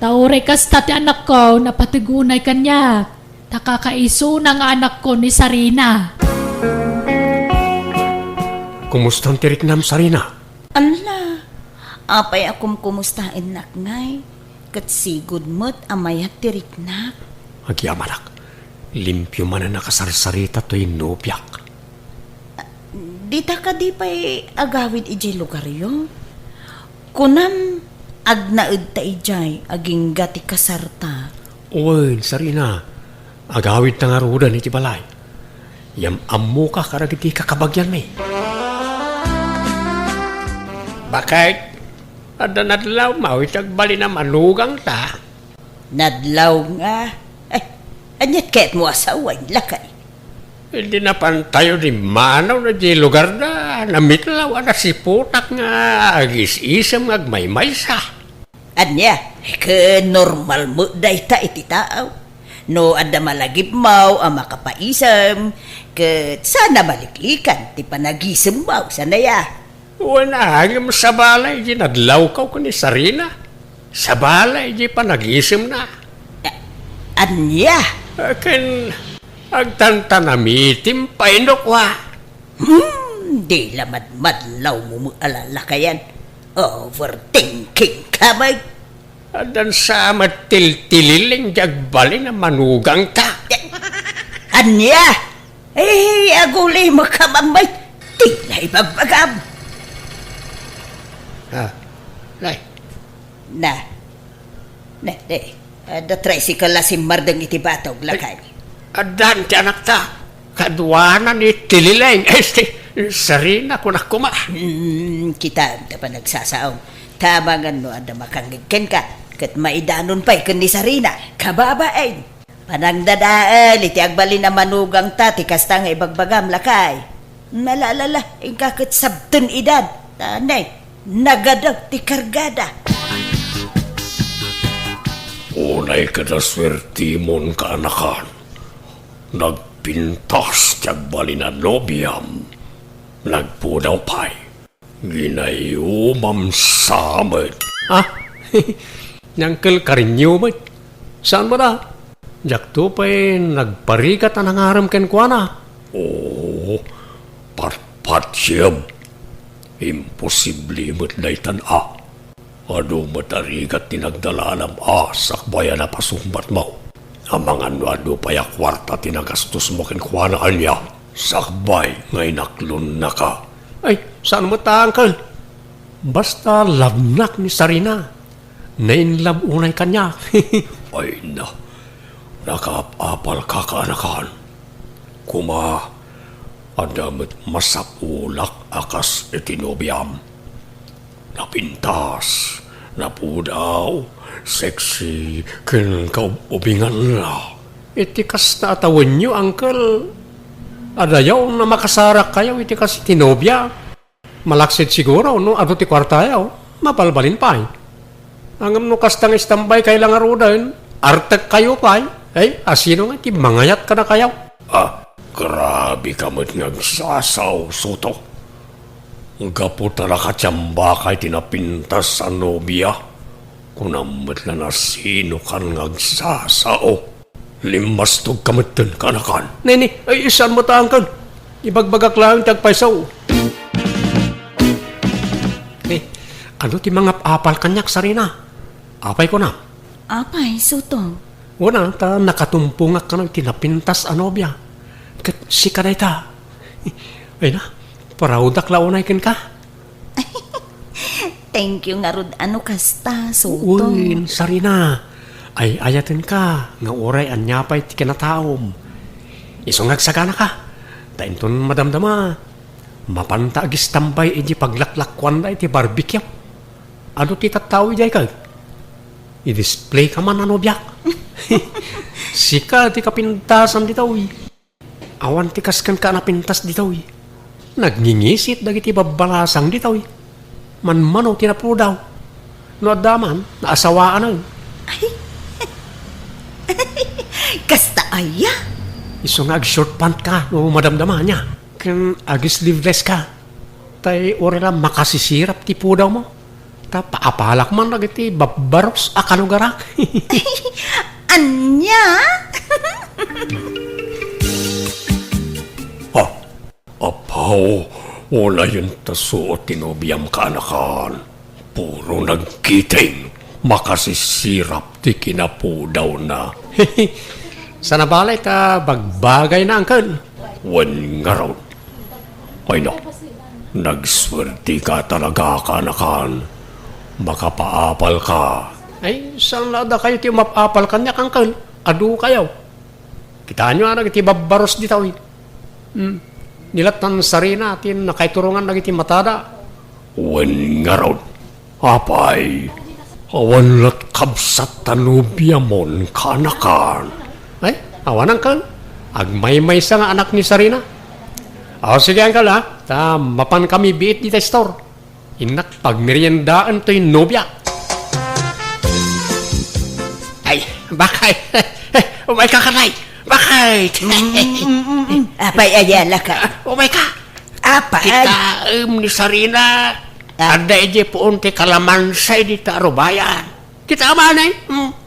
Taure kas tati anak ko, napatigunay kanyak. Takakaiso ng anak ko ni Sarina. Kumusta ang tirik nam Sarina? Ala, apay akum kumustahin nak ngay. Kat sigud mo't amayat tiriknak. Agyamanak, limpyo man na nakasarsarita to'y nobyak. Dita ka di pa'y agawid ijay lugar yung. Kunam, agnaud ta ijay, aging gati kasarta. Uy, Sarina, agawid na nga rudan iti balay. Yam ammo ka karagiti kakabagyan may. Bakit? Ada nadlaw mawit agbali na manugang ta. Nadlaw nga. Anyat kaya't mo asawan, lakay. Hindi na pantayo di manaw na di lugar na namitlaw na si putak nga agis-isam agmaymay sa. Anya, normal mo day ta iti tao. No ada malagip mau ama kapaisam, ket sana maliklikan ti panagisem mau sanaya. Wala hangim sa balay di nadlaw ka ni Sarina. Sa balay di panagisem na. Anya? Ken agtantanamitim painokwa. Di lamad-madlaw mo alala kayan. Overthinking ka ba? Adan sa matiltililing jagbali na manugang ta. Anya? Agulay mo ka mamay. Tinay babagam. Lay. Na, Da tricycle la si Mardang iti batog lakay. Adan ti anak ta. Kadwanan ni Tilileng. Sarina ko na kuma. Kita da pa nagsasaong. Tabangan no ada makangigken ka. Kat maidanon pa'y kun ni Sarina. Kababain. Panang dadaal iti agbali na manugang ta ti kasta nga ibagbagam lakay. Nalalala ingkakit sabten edad. Tanay, nagadag ti kargada. Unay kadaswertimon kaanakan. Nagpintas tiyag bali na nobyam. Nagpudaw pa'y. Ginayumam samad. Nyangkel karinyo mo. Saan mo na? Jak to pa'y nagparigat ang nangaram ken kwa na. Oo, parpat siyam. Imposible mo't daytan Ado matarigat tinagdalalam sakbayan na pasumbat mo. Amang ano paya kwarta tinagastos mo kinkwana anya. Sakbay ngay naklon na ka. Ay, saan mo ta, Uncle? Basta labnak ni Sarina. Nainlab unay kanya. Ay na, nakapapal ka kaanakan. Kuma, adamit masapulak akas etinobiam. Napintas, napudaw, sexy, kinkaubingan na. Itikas na atawan nyo, Uncle. Adayaw na makasarak kayo, itikas tinobya. Malaksit siguro, no? Ado ti kwartayaw, mapalbalin pa. Angam no kastang istambay kailang arudan, artek kayo pa. Ay, asino nga, ti mangayat ka na kayaw. Grabe ka mo't nagsasaw, Soto. Gapo talaga tiyamba kay tinapintas sa nobya. Kunamot na sino kan nagsasaw. Limastog kamatan kanakan. Nini, ay isan mo ta, Uncle. Ibagbagak lang tagpaisaw. Ano ti mga apal kanyak Sarina? Apay ko na. Apay, Soto. Wala, ta nakatumpungak ka na tinapintas anobya. Kat si kanay ta. Ay na, paraudak launay ken ka. Thank you nga rod ano kasta, Soto. Uy, Sarina. Ay ayatin ka, nga oray anyapay ti kinataom. Isungag sagana ka. Tainton madamdama. Mapanta agis tambay iji paglaklakwan da iti barbecue. Ano ti tatawi jay ka? I-display ka man ano biyak. Sika ti kapintasan ditaw. Awan ti kaskan ka napintas ditaw. Nagngingisit dagiti babalasang ditaw. Man-mano tinapo daw. No adaman, naasawaan na. Kasta aya? Isungag short pant ka, no madamdama niya. Kan agis sleeveless ka. Tay orela makasisirap ti pudaw mo. Ta paapalak man nagiti babbaros akalugara. Anya? Apaw, wala yun tasuot tinobiyam kaanakan. Puro nagkiting. Makasisirap ti kinapudaw na. Sa nabalay ta bagbagay na, Uncle. Wan nga raw. Ay no, nagswerte ka talaga kaanakan. Makapaapal ka. Ay, saan nada kayo ti mapapal kanya, Uncle? Adu kayo. Kita nyo nga nagiti babbaros ditaw. Nilatan Sarina tin nakaiturungan nagiti matada. Wan nga raw. Apay, awan lat kabsat tanubya mon kaanakan. Ay, awan, Uncle. Agmay-may sa nga anak ni Sarina. O sige, Uncle, ha? Ta, mapan kami biit dita store. Inak, pagmeriendaan to'y nobya. Ay, bakay. Umay ka kanay. Bakay. Apay ayala ka. Umay ka. Apay. Kita ni Sarina. Ada ije poon ti kalamansay di tarubayan. Kita amanay.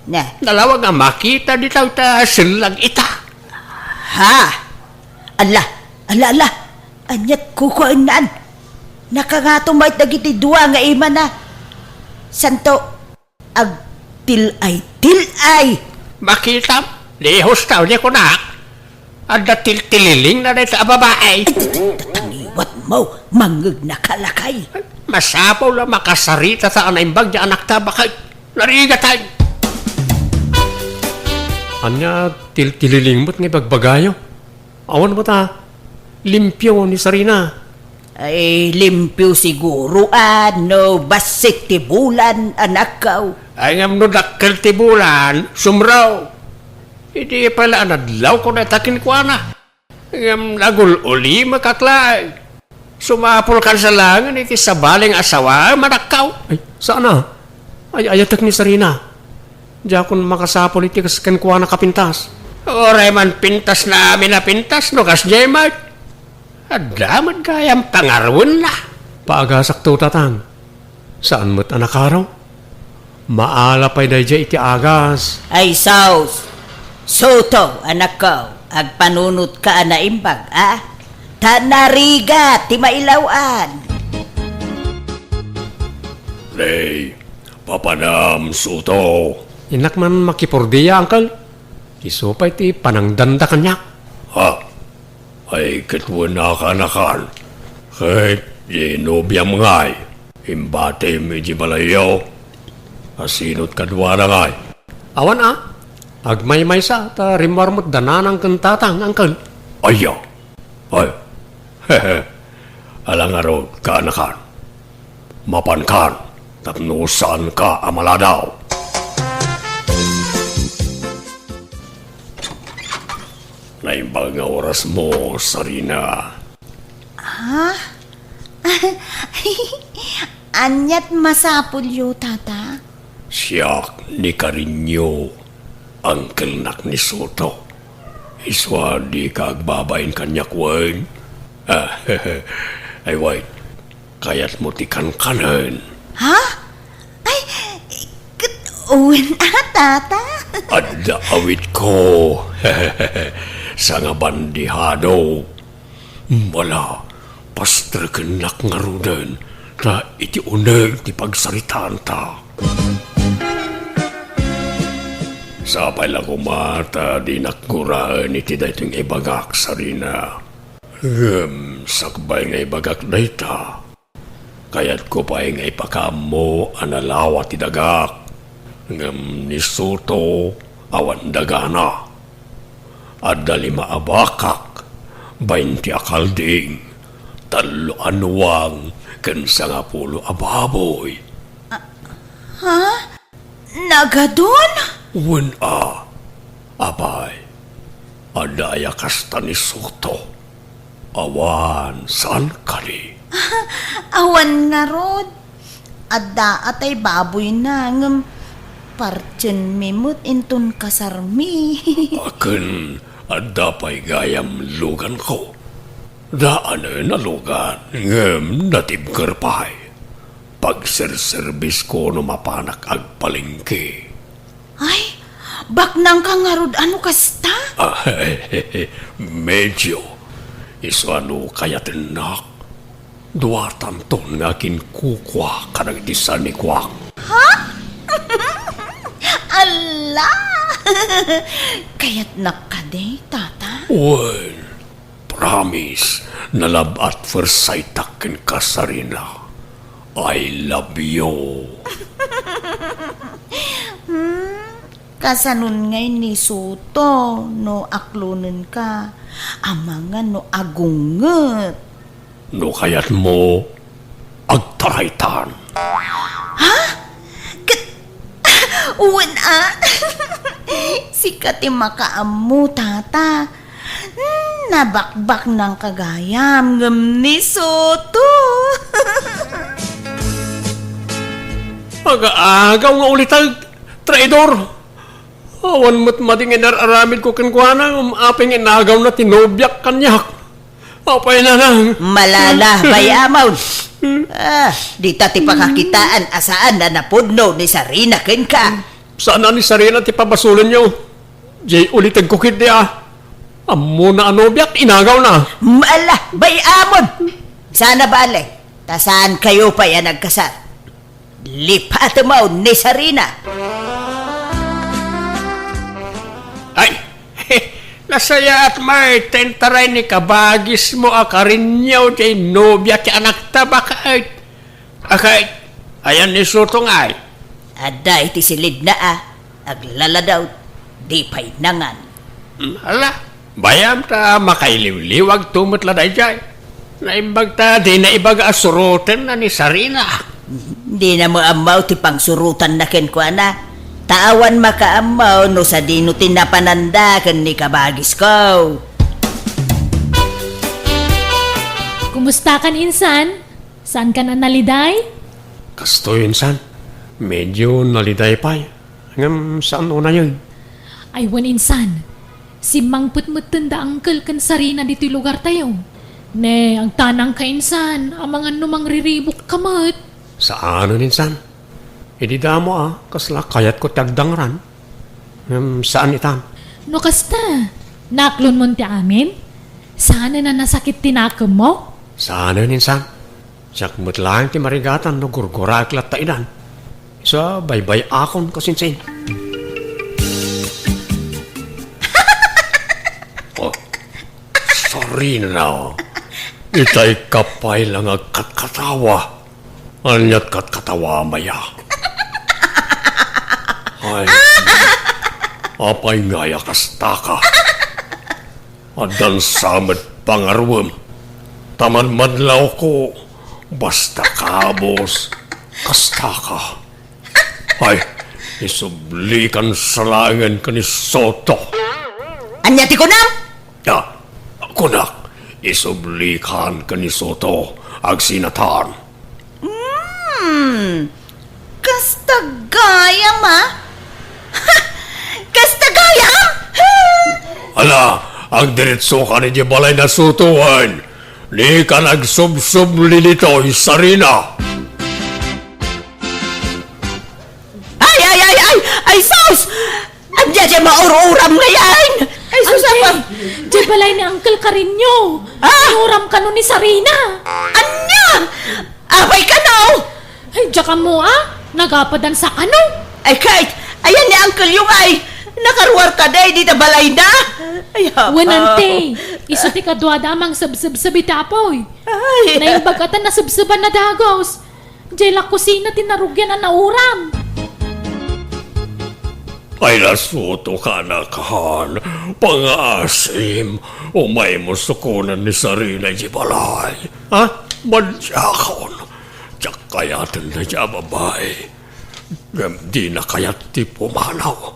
Na. Dalawag nga makita di tayo ta silag ita. Ha? Ala. Anyat kukuanan. Nakagatumay dagiti duwa nga ima na. Santo. Ag tilay. Makita. Lihos tao niya ko na. Ada tililing na rin sa babae. Tangiwat mo. Mangag na kalakay. Masapaw lang makasarita sa anaimbag niya anak ta bakay. Nariga tayo. Anya, tililingmot nga bagbagayo. Awan mo ta, limpyo ni Sarina. Ay, limpyo siguro, ano, basik tibulan, anak ko. Ay ngam no dakkel ti bulan, sumraw. Hindi pala anadlaw ko na takin ko na. Ngam nagul uli makaklay. Sumapol kan sa langan iti sabaling asawa, manakaw. Ay, saan na? Ay, ayatak ni Sarina. Diya kung makasapol iti kaskan kuha na kapintas. Oray man pintas na amin na pintas, no kas Jemart. Adaman kayang pangarwan na. Paagasak to tatang. Saan mo't anak araw? Maalapay na dya iti agas. Ay, saus. Soto, anak ko. Agpanunot ka na imbag, Tanariga, ti mailawan. Lay, papanam suto. Inak man makipordiya, angkal. Isupay ti panangdanda kanyak. Ha? Ay katwana ka nakan. Kahit di nobyam ngay. Imbate medyo balayaw. Asinot kadwa na ngay. Awan agmay-may sa ta rimwarmot dananang kantatang, angkal. Ayaw. Ay. Hehe. Alang araw ka nakan. Mapankan. Tapno saan ka amaladaw. Naimbang nga oras mo, Sarina. Anyat masapul yu, tata. Siyak ni Karinyo, Uncle Nak ni Soto. Iswa di kagbabayin kanyak wen. Ay wait, kayat mo ti kankanan. Ha? Ay, uwin tata. Adda awit ko. Sa nga bandihado. Wala, pastor kenak ngarudan. Ta iti uneg ti pagsaritaan ta. Sapay lang kumata di nakkuraan iti daytong ibagak Sarina. Sakbay nga ibagak dayta. Kayat ko pa nga ipakamo analawa ti dagak. Ngam ni Soto awan dagana. Adda 5 abakak, 20 akalding, 3 anuwang, ken 10 ababoy. Ha? Nagadon? Wen abay, adaya kasta ni Soto. Awan, saan ka ni? Awan nga rod. Adda atay baboy na ngam parchen mimut intun kasarmi. Aken, adda pa'y gayam lugan ko. Daan na lugan, ngem natibker pa'y. Pagserserbis ko no mapanak agpalingki. Ay, baknang ka nga rod ano kasta? Medyo. Iso ano kaya tinak. Duwatan ton nga kinkukwa kanang disan ni Kwak. Ala! Kaya't nakaday, tata? Well, promise na love at first sight takin ka Sarina. I love you. Kasanun ngay ni Soto, no aklunin ka. Amangan no agunget. No kayat mo, agtaraytan. Uwan Sikat makaamu, tata. Nabakbak ng kagayam ngam ni Soto. Aga-agaw nga ulit traidor. Awan mo't mading inararamid ko kankwana, aping inagaw na tinobyak kanyak. Apay na lang. Malala, bayamaw. Di tati pakakitaan asaan na napudno ni Sarina ken ka. Saan na ni Sarina ti pabasulan nyo? Jay ulitag kukit niya. Amo na anobyak, inagaw na. Mala, bayamon. Sana bale, tasaan kayo pa yan nagkasal. Lipat mo ni Sarina. Ay, nasaya at may tentaray ni kabagis mo akarinyaw jay nobya ti anak tabakait. Akait, ayan ni Soto ngay. Ada iti silid na aglaladaw. Di pa'y nangan. Ala, bayam ta makailiw-liwag tumot la dayjay. Naimbag ta di na ibaga asurutan na ni Sarina. Di na mo amaw ti pangsurutan na ken ko na. Taawan makaamaw no sa dino tinapananda ken ni kabagis ko. Kumusta kan insan? Saan ka na naliday? Kasto insan, medyo naliday pa. Ngam saan una yun? Ay wan insan. Si Mang Putmutun da angkel kan Sarina dito lugar tayo. Ne, ang tanang ka insan, ang mga numang riribok kamot. Saan insan? Hindi mo kasla kayat ko tagdangran. Saan itam? No kasta, naklon mo ti amin? Sana na nasakit tinakam mo? Saan insan? Siyak mutlang ti marigatan no gurgurak lat taidan. Sa baybay akon kasinsin. Oh, sorry na. Itay kapay lang ang katkatawa. Anyat katkatawa maya. Ay, apay ngaya kastaka. Adan samet pangarwem. Taman madlaw ko, basta kabos, kastaka. Ay, isublikan sa langan ka ni Soto. Anyati ko na! Ya, kunak, isublikan ka ni Soto, ag sinatan. Kasta gaya ma? Kasta gaya? Ala, ang diretso ka ni di balay na sutuhan. Ni ka nagsub-sub lilitoy Sarina. Ay, sus! Ang diya maur-uram ngayon! Ay, sus, apa? Di balay ni Uncle Carinyo. Inuram ka nun ni Sarina. Anya! Apay ka no! Ay, diya ka mo nagapadan sa ano? Ay, kahit, ayan ni Uncle yung ay, nakaruwar ka day, di na balay na. Ay, Wanante, iso ti kadwa damang sabsab sa bitapoy. Ay, Naimbagatan na sabsaban na dagos. Diya la kusina tinarugyan na nauram. Ay nasuto ka na kahan, pang-asim, umay mo sukunan ni Sarina di balay. Ha? Madyakon, tiyak kayatan na siya babae. Di na kayat ti pumanaw.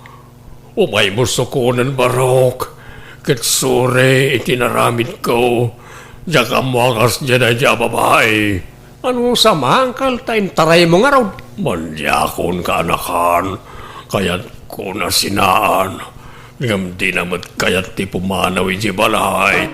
Umay mo sukunan barok, kitsure itinaramid ko, tiyak ang wakas dyan na siya babae. Ano sa mangkal tayo taray mo nga raw? Madyakon ka anakan, kaya't ko na sinaan. Ngam di naman kaya't ti pumanaw iti balay.